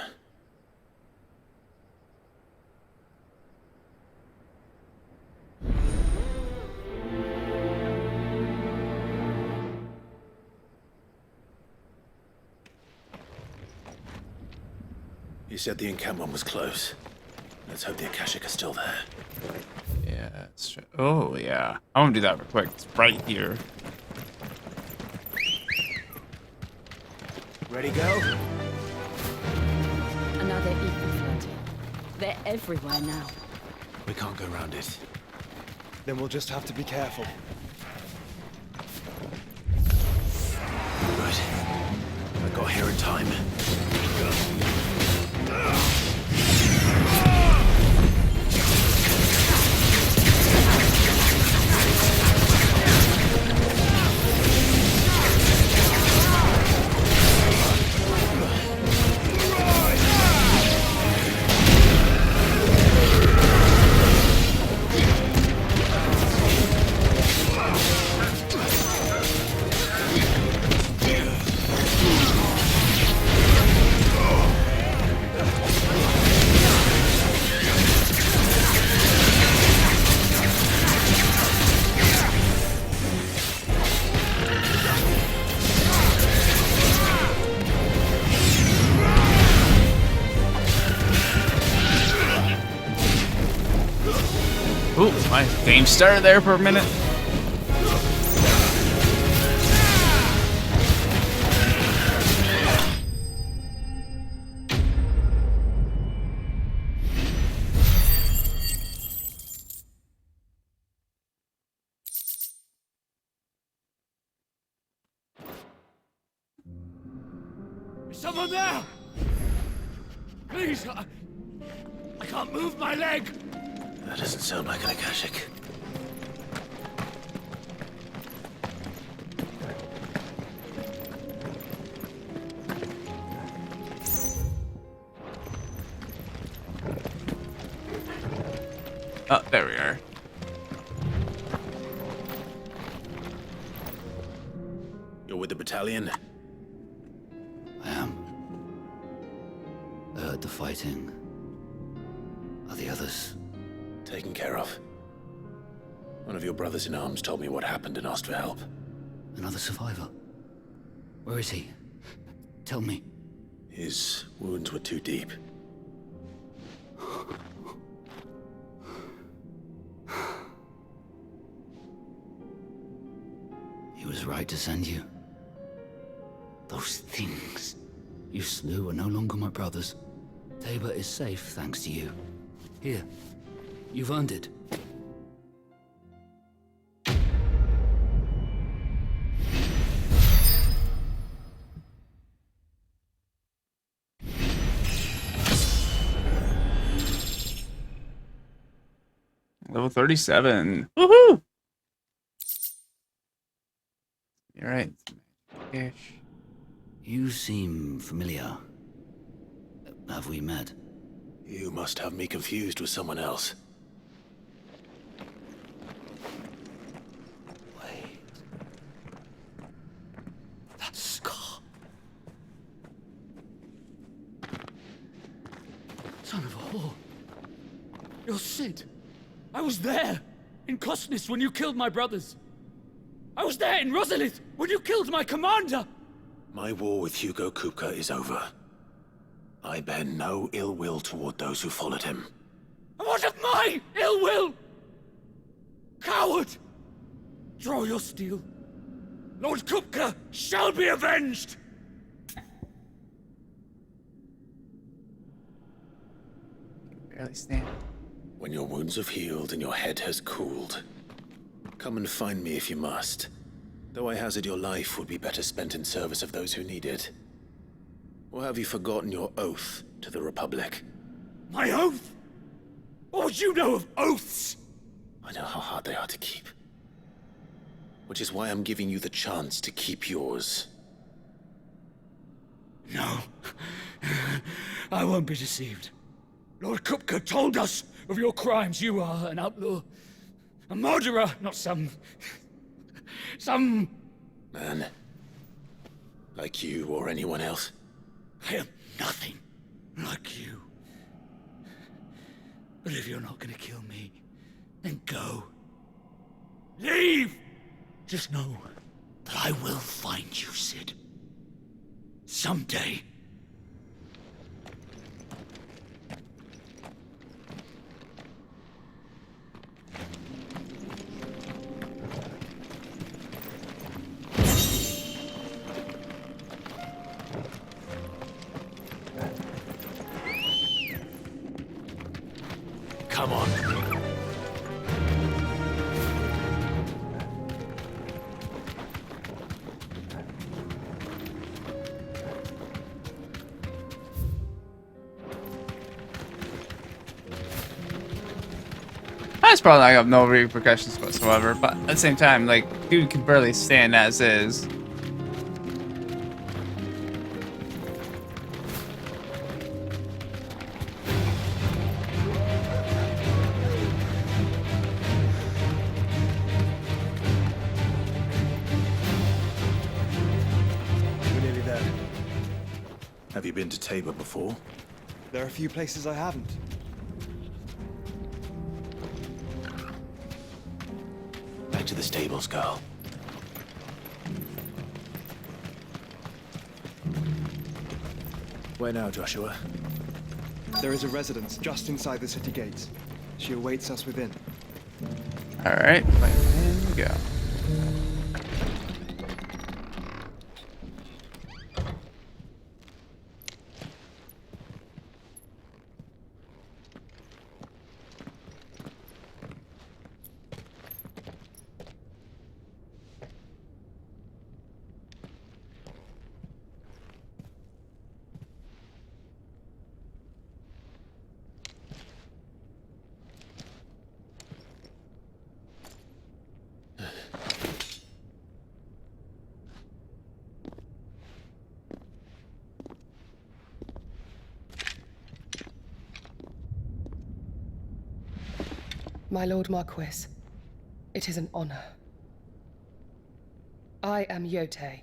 You said the encampment was close. Let's hope the Akashic are still there. Yeah, that's true. Oh, yeah. I want to do that real quick. It's right here. Ready, go? Another ether flood. They're everywhere now. We can't go around it. Then we'll just have to be careful. Good. I got here in time. Ooh, my game started there for a minute. Is someone there? Please, I can't move my leg. That doesn't sound like an Akashic. Oh, there we are. You're with the battalion? I am. I heard the fighting. Are the others? Taken care of. One of your brothers in arms told me what happened and asked for help. Another survivor? Where is he? Tell me. His wounds were too deep. He was right to send you. Those things you slew are no longer my brothers. Tabor is safe thanks to you. Here, you've earned it. Level 37. Woohoo! You're right. Ish. You seem familiar. Have we met? You must have me confused with someone else. Wait. That scar. Son of a whore. You're Sid. I was there in Cosnis when you killed my brothers. I was there in Rosalith when you killed my commander. My war with Hugo Kupka is over. I bear no ill will toward those who followed him. And what of my ill will? Coward! Draw your steel. Lord Kupka shall be avenged! Barely stand. When your wounds have healed and your head has cooled, come and find me if you must. Though I hazard your life would be better spent in service of those who need it. Or have you forgotten your oath to the Republic? My oath? What would you know of oaths? I know how hard they are to keep. Which is why I'm giving you the chance to keep yours. No. I won't be deceived. Lord Kupka told us of your crimes. You are an outlaw. A murderer, not some man. Like you or anyone else. I am nothing like you. But if you're not gonna kill me, then go. Leave! Just know that I will find you, Sid. Someday. Come on. That's probably like have no repercussions whatsoever, but at the same time, like, dude can barely stand as is. We're nearly there. Have you been to Tabor before? There are a few places I haven't. Back to the stables, girl. Where now, Joshua? There is a residence just inside the city gates. She awaits us within. Alright, here we go. My Lord Marquis, it is an honor. I am Yote,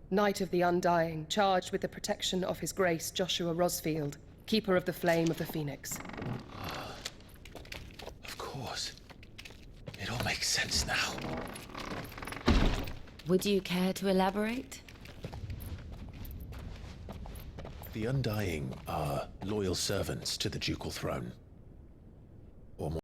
Knight of the Undying, charged with the protection of His Grace Joshua Rosfield, Keeper of the Flame of the Phoenix. Of course. It all makes sense now. Would you care to elaborate? The Undying are loyal servants to the ducal throne. Or more.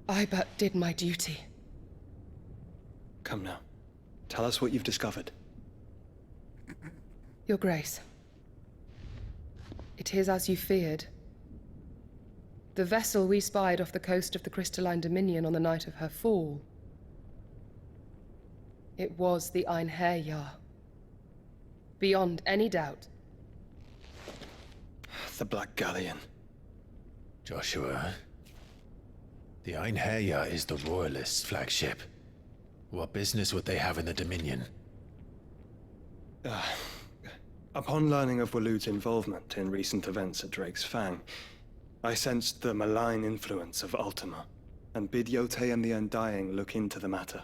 I but did my duty. Come now. Tell us what you've discovered. Your Grace. It is as you feared. The vessel we spied off the coast of the Crystalline Dominion on the night of her fall. It was the Einherjar. Beyond any doubt. The Black Galleon. Joshua. The Einherjar is the Royalists' flagship. What business would they have in the Dominion? Upon learning of Waloed's involvement in recent events at Drake's Fang, I sensed the malign influence of Ultima, and bid Yote and the Undying look into the matter.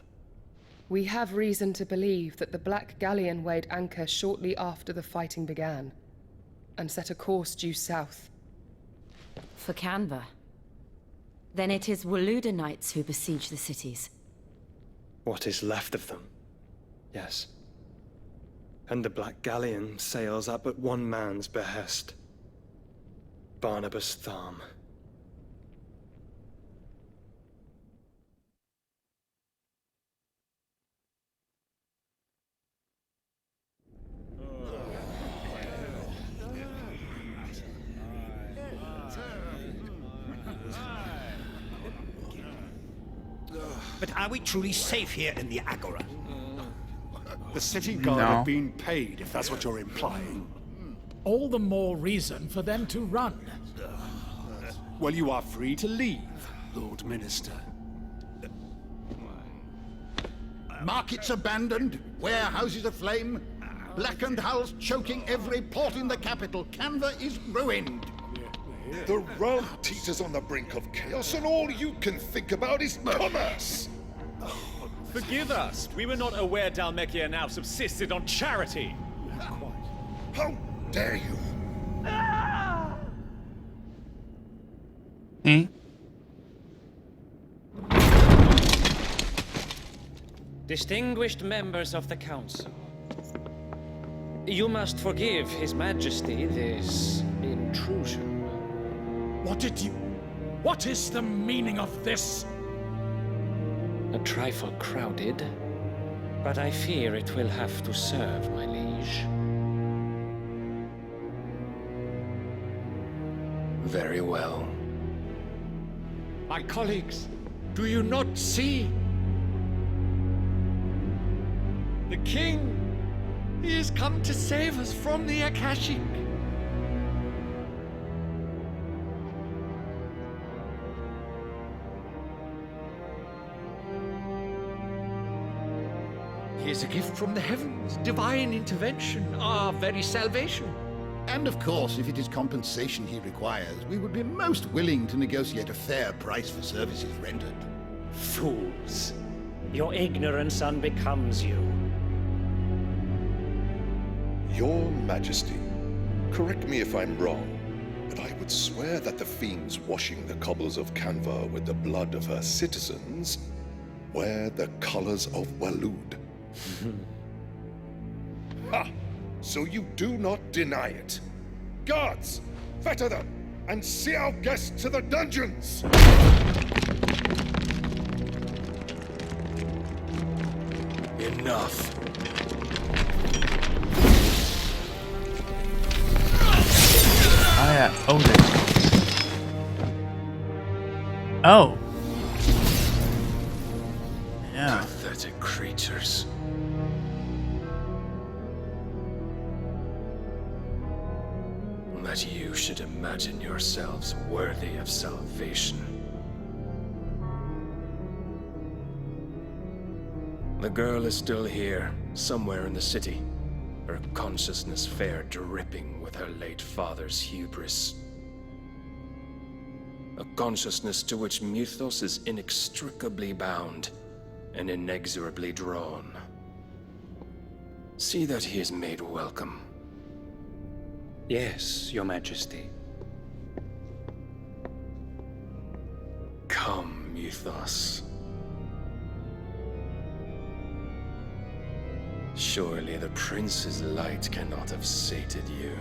We have reason to believe that the Black Galleon weighed anchor shortly after the fighting began, and set a course due south. For Canva. Then it is Waloed knights who besiege the cities. What is left of them? Yes. And the Black Galleon sails at but one man's behest. Barnabas Tharm. But are we truly safe here in the Agora? The city guard have been paid, if that's what you're implying. All the more reason for them to run. Well, you are free to leave, Lord Minister. Markets abandoned, warehouses aflame, blackened hulls choking every port in the capital. Canva is ruined. The realm teeters on the brink of chaos, and all you can think about is commerce! Forgive us. We were not aware Dhalmekia now subsisted on charity. How dare you? Distinguished members of the Council, you must forgive His Majesty this intrusion. What is the meaning of this? A trifle crowded, but I fear it will have to serve, my liege. Very well. My colleagues, do you not see? The king, he has come to save us from the Akashic. He is a gift from the heavens, divine intervention, our very salvation. And of course, if it is compensation he requires, we would be most willing to negotiate a fair price for services rendered. Fools. Your ignorance unbecomes you. Your Majesty, correct me if I'm wrong, but I would swear that the fiends washing the cobbles of Canva with the blood of her citizens wear the colors of Waloed. Ha! So you do not deny it. Guards, fetter them! and see our guests to the dungeons! Enough. Oh yeah, Odin. Oh. Yeah. Pathetic creatures. That you should imagine yourselves worthy of salvation. The girl is still here, somewhere in the city. Her consciousness fair dripping with her late father's hubris. A consciousness to which Mythos is inextricably bound and inexorably drawn. See that he is made welcome. Yes, Your Majesty. Come, Mythos. Surely the prince's light cannot have sated you.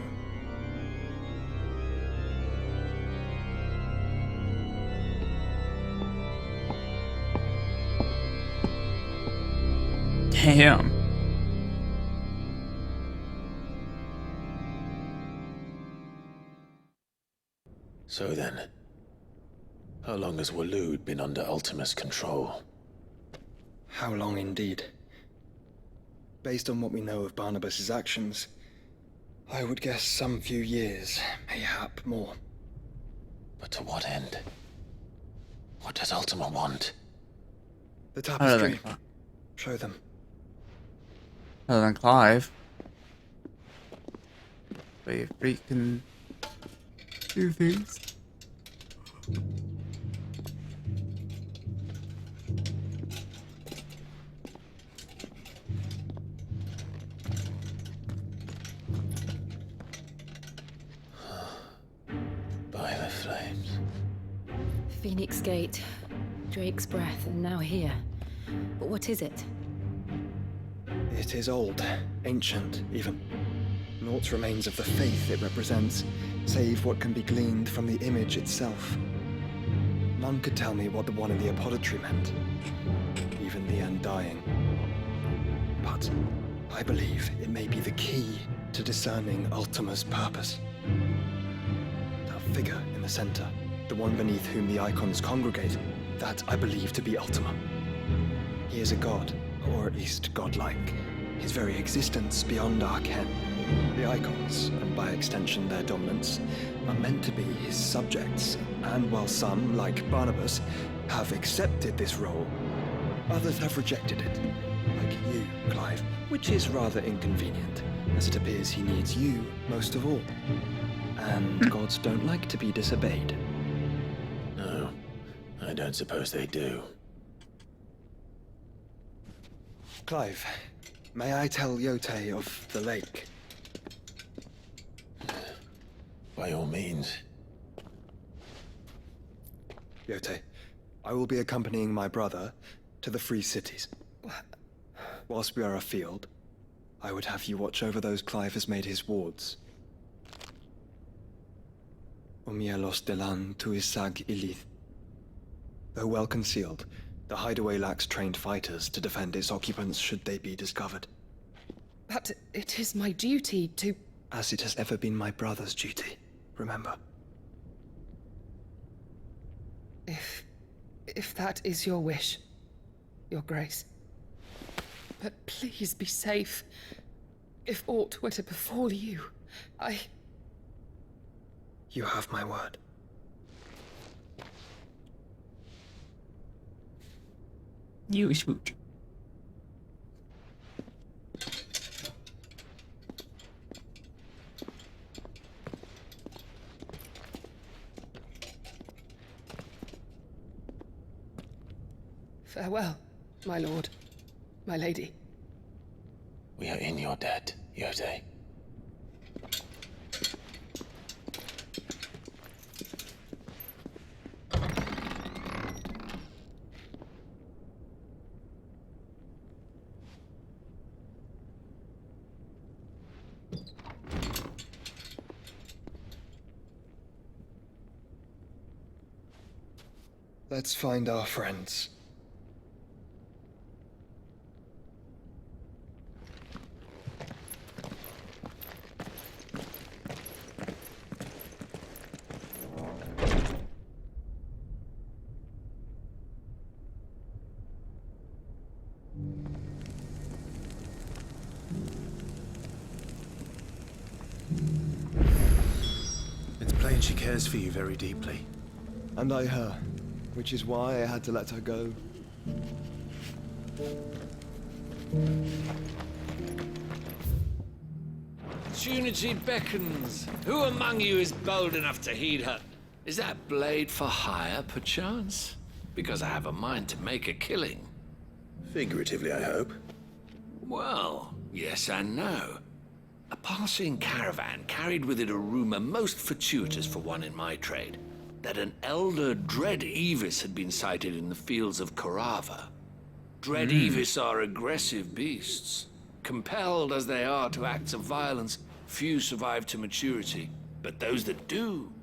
Damn. So then, how long has Waloed been under Ultima's control? How long indeed? Based on what we know of Barnabas's actions, I would guess some few years, mayhap more. But to what end? What does Ultima want? The tapestry. Show them. Other than Clive. But if we can do things. By the flames. Phoenix Gate, Drake's Breath, and now here. But what is it? It is old, ancient, even. Naught remains of the faith it represents, save what can be gleaned from the image itself. None could tell me what the one in the apothecary meant, even the Undying. But I believe it may be the key to discerning Ultima's purpose. That figure in the center, the one beneath whom the icons congregate, that I believe to be Ultima. He is a god, or at least godlike. His very existence beyond our ken. The icons, and by extension their dominance, are meant to be his subjects, and while some, like Barnabas, have accepted this role, others have rejected it, like you, Clive, which is rather inconvenient, as it appears he needs you most of all. And gods don't like to be disobeyed. No, I don't suppose they do. Clive, may I tell Yote of the lake? By all means. Yote, I will be accompanying my brother to the Free Cities. Whilst we are afield, I would have you watch over those Clive has made his wards. Omielos delan tuisag ilith. Though well concealed, the hideaway lacks trained fighters to defend its occupants should they be discovered. But it is my duty to... As it has ever been my brother's duty, remember. If that is your wish, Your Grace. But please be safe. If aught were to befall you, You have my word. You smooch. Farewell, my lord, my lady. We are in your debt, Yote. Let's find our friends. It's plain she cares for you very deeply. And I her, which is why I had to let her go. Opportunity beckons. Who among you is bold enough to heed her? Is that blade for hire, perchance? Because I have a mind to make a killing. Figuratively, I hope. Well, yes and no. A passing caravan carried with it a rumor most fortuitous for one in my trade, that an elder Dread Evis had been sighted in the fields of Korava. Dread Evis are aggressive beasts. Compelled as they are to acts of violence, few survive to maturity, but those that do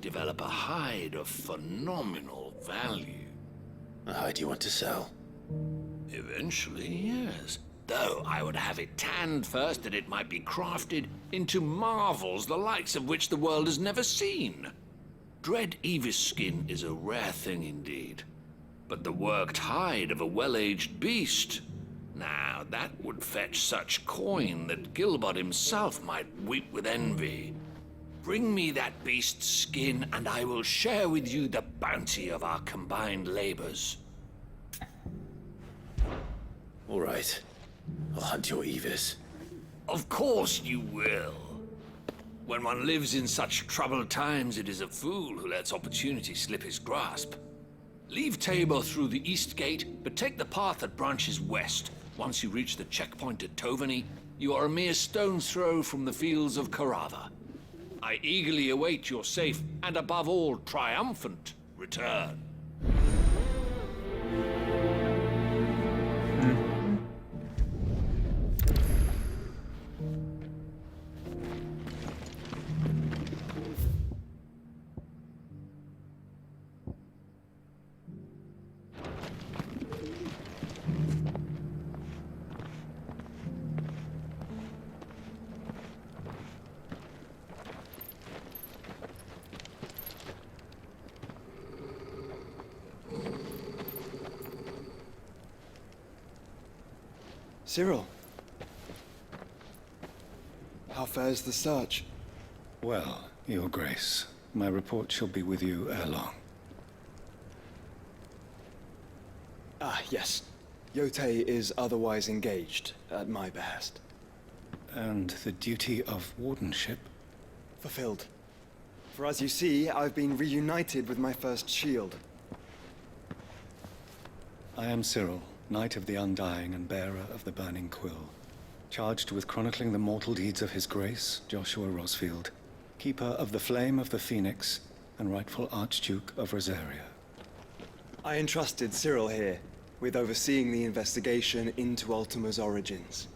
develop a hide of phenomenal value. A hide you want to sell? Eventually, yes. Though I would have it tanned first that it might be crafted into marvels the likes of which the world has never seen. Dread Evis skin is a rare thing indeed. But the worked hide of a well-aged beast, now that would fetch such coin that Gilbert himself might weep with envy. Bring me that beast's skin and I will share with you the bounty of our combined labors. All right. I'll hunt your Evis. Of course you will. When one lives in such troubled times, it is a fool who lets opportunity slip his grasp. Leave Tabor through the east gate, but take the path that branches west. Once you reach the checkpoint at Tovany, you are a mere stone's throw from the fields of Korava. I eagerly await your safe, and above all, triumphant return. Cyril. How fares the search? Well, Your Grace, my report shall be with you ere long. Ah, yes. Yotei is otherwise engaged, at my behest. And the duty of wardenship? Fulfilled. For as you see, I've been reunited with my first shield. I am Cyril, Knight of the Undying and bearer of the Burning Quill, charged with chronicling the mortal deeds of His Grace, Joshua Rosfield, Keeper of the Flame of the Phoenix, and rightful Archduke of Rosaria. I entrusted Cyril here with overseeing the investigation into Ultima's origins.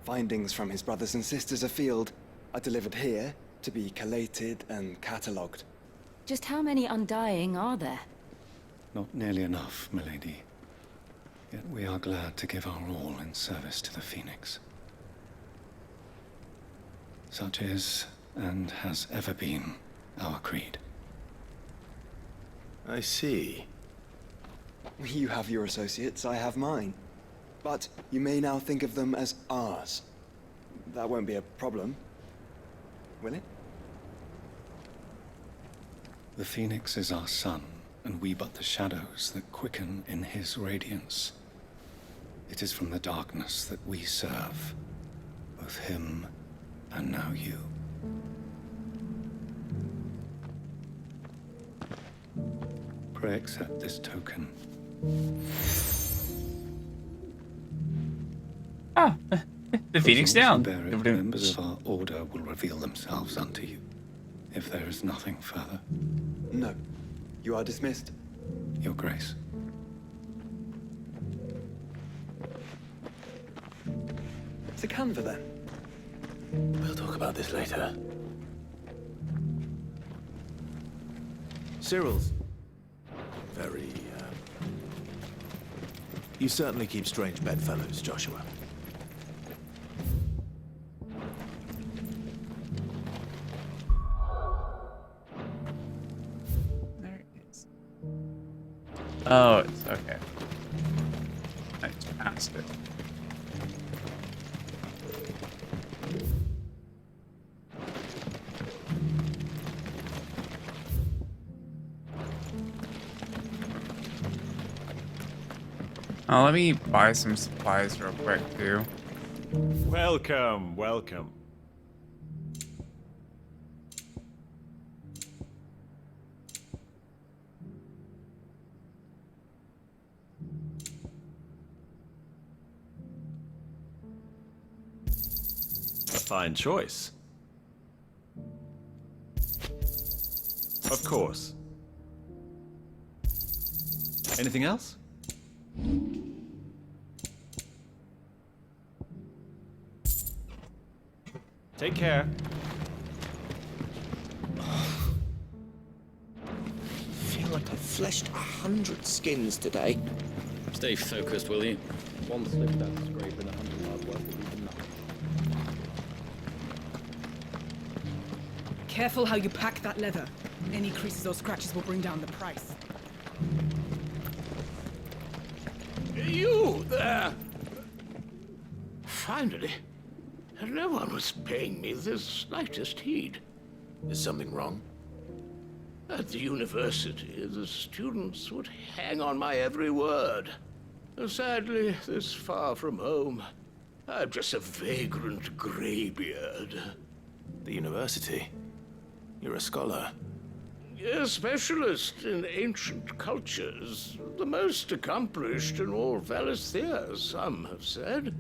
Findings from his brothers and sisters afield are delivered here to be collated and catalogued. Just how many Undying are there? Not nearly enough, milady. Yet we are glad to give our all in service to the Phoenix. Such is, and has ever been, our creed. I see. You have your associates, I have mine. But you may now think of them as ours. That won't be a problem, will it? The Phoenix is our sun, and we but the shadows that quicken in his radiance. It is from the darkness that we serve, both him and now you. Pray accept this token. Ah, the Phoenix down. Bear it, members of our order will reveal themselves unto you, if there is nothing further. No. You are dismissed. Your Grace. It's a canva then. We'll talk about this later. Cyril's. Very, You certainly keep strange bedfellows, Joshua. There it is. Oh, it's okay. I just passed it. Let me buy some supplies real quick, too. Welcome, welcome. A fine choice. Of course. Anything else? Take care. I feel like I've fleshed 100 skins today. Stay focused, will you? One slip down the scrape and 100 hard work will be enough. Careful how you pack that leather. Any creases or scratches will bring down the price. You there! Finally. No one was paying me the slightest heed. Is something wrong? At the university, the students would hang on my every word. Sadly, this far from home, I'm just a vagrant greybeard. The university? You're a scholar. A specialist in ancient cultures. The most accomplished in all Valisthea, some have said.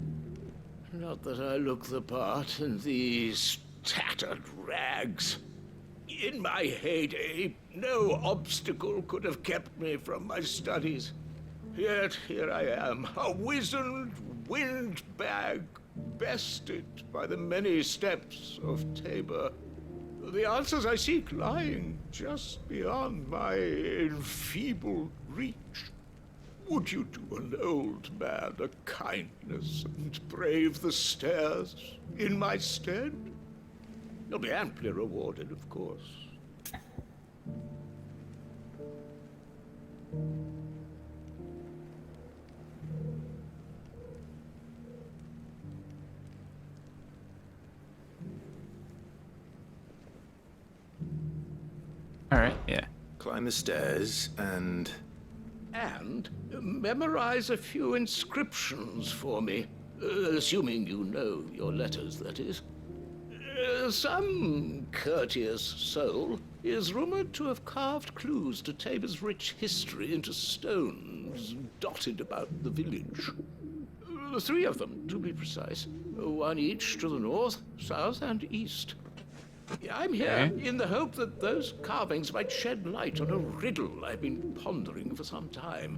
Not that I look the part in these tattered rags. In my heyday, no obstacle could have kept me from my studies. Yet here I am, a wizened windbag, bested by the many steps of Tabor. The answers I seek lying just beyond my enfeebled reach. Would you do an old man a kindness and brave the stairs in my stead? You'll be amply rewarded, of course. Alright, yeah. Climb the stairs and memorize a few inscriptions for me, assuming you know your letters, that is. Some courteous soul is rumored to have carved clues to Tabor's rich history into stones dotted about the village. 3 of them, to be precise. 1 each to the north, south, and east. I'm here in the hope that those carvings might shed light on a riddle I've been pondering for some time.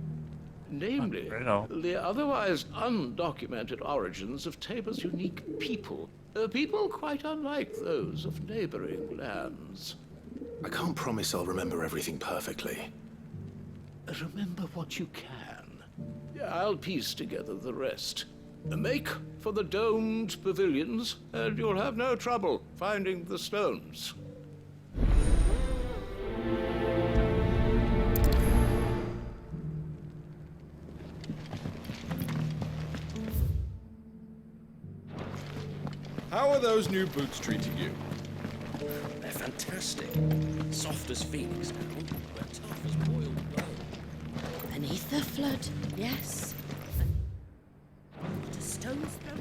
Namely, the otherwise undocumented origins of Tabor's unique people. People quite unlike those of neighboring lands. I can't promise I'll remember everything perfectly. Remember what you can. I'll piece together the rest. Make for the domed pavilions, and you'll have no trouble finding the stones. How are those new boots treating you? They're fantastic. Soft as phoenix down, but tough as boiled bone. Beneath the flood, yes. What a stone's throw.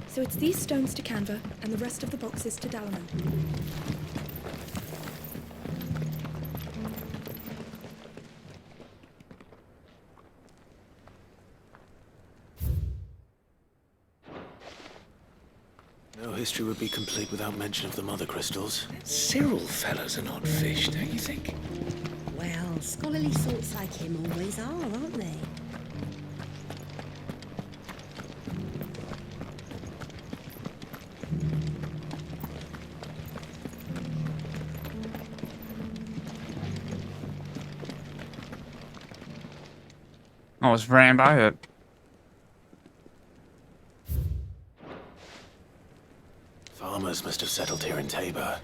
So it's these stones to Canva, and the rest of the boxes to Dalaman. No history would be complete without mention of the mother crystals. Cyril fellas are not fish, don't you think? Well, scholarly sorts like him always are, aren't they? Almost ran by it. Farmers must have settled here in Tabor.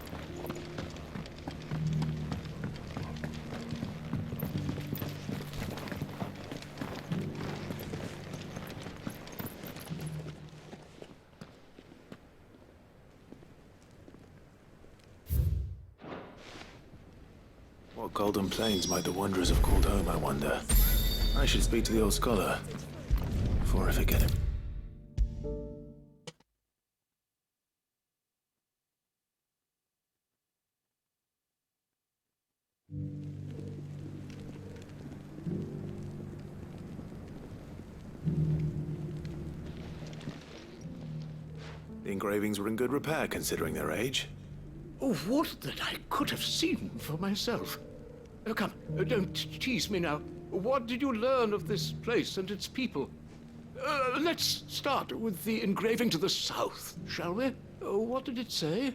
What golden plains might the wanderers have called home, I wonder? I should speak to the old scholar before I forget him. The engravings were in good repair considering their age. Oh, would that I could have seen for myself. Oh, come, don't tease me now. What did you learn of this place and its people? Let's start with the engraving to the south, shall we? What did it say?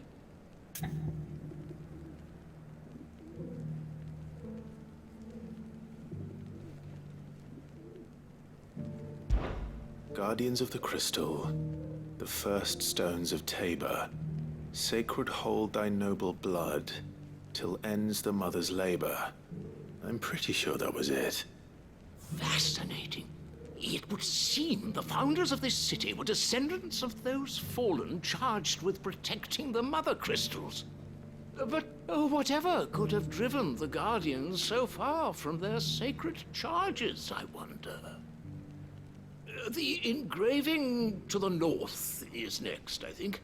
Guardians of the Crystal, the first stones of Tabor, sacred hold thy noble blood, till ends the mother's labor. I'm pretty sure that was it. Fascinating. It would seem the founders of this city were descendants of those fallen charged with protecting the mother crystals. But whatever could have driven the Guardians so far from their sacred charges, I wonder? The engraving to the north is next, I think.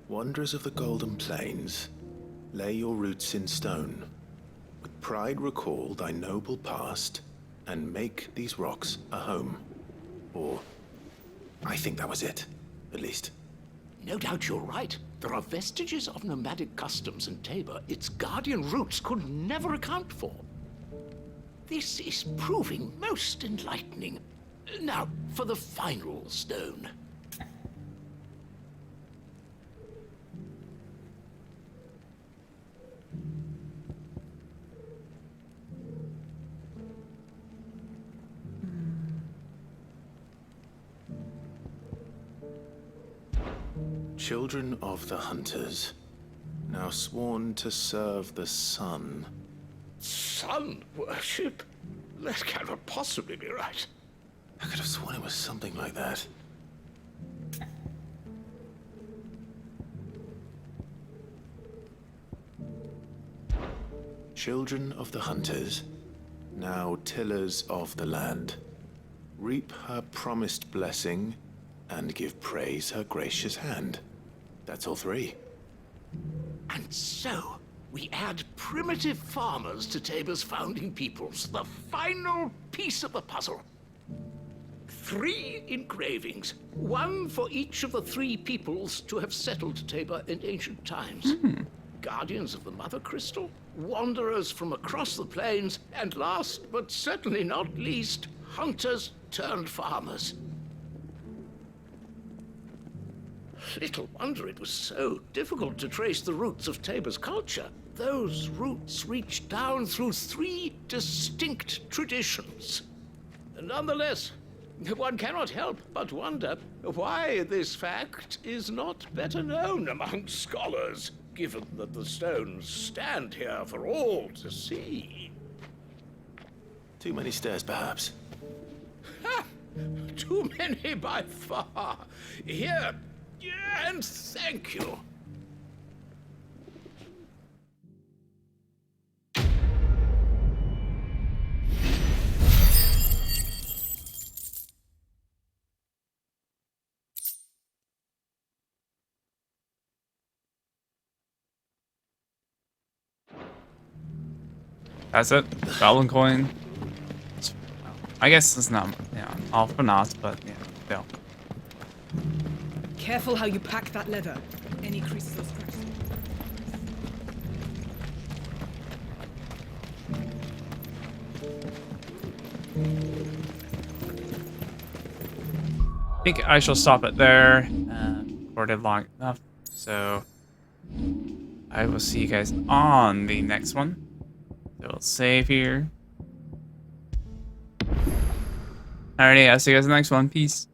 Wanderers of the Golden Plains, lay your roots in stone. With pride recall thy noble past, and make these rocks a home. Or, I think that was it, at least. No doubt you're right. There are vestiges of nomadic customs in Tabor its guardian roots could never account for. This is proving most enlightening. Now, for the final stone. Children of the Hunters, now sworn to serve the sun. Sun worship? That cannot possibly be right. I could have sworn it was something like that. Children of the Hunters, now tillers of the land, reap her promised blessing and give praise her gracious hand. That's all three. And so, we add primitive farmers to Tabor's founding peoples, the final piece of the puzzle. 3 engravings, one for each of the 3 peoples to have settled Tabor in ancient times. Guardians of the Mother Crystal, wanderers from across the plains, and last but certainly not least, hunters turned farmers. Little wonder it was so difficult to trace the roots of Tabor's culture. Those roots reach down through 3 distinct traditions. Nonetheless, one cannot help but wonder why this fact is not better known among scholars, given that the stones stand here for all to see. Too many stairs, perhaps. Ha! Too many by far. Here, and thank you. That's it. Goblin coin. I guess it's not, all for naught, but yeah, still. Careful how you pack that leather. Any creases or scratches. I think I shall stop it there. Recorded long enough, so I will see you guys on the next one. So we'll save here. Alrighty, I'll see you guys in the next one. Peace.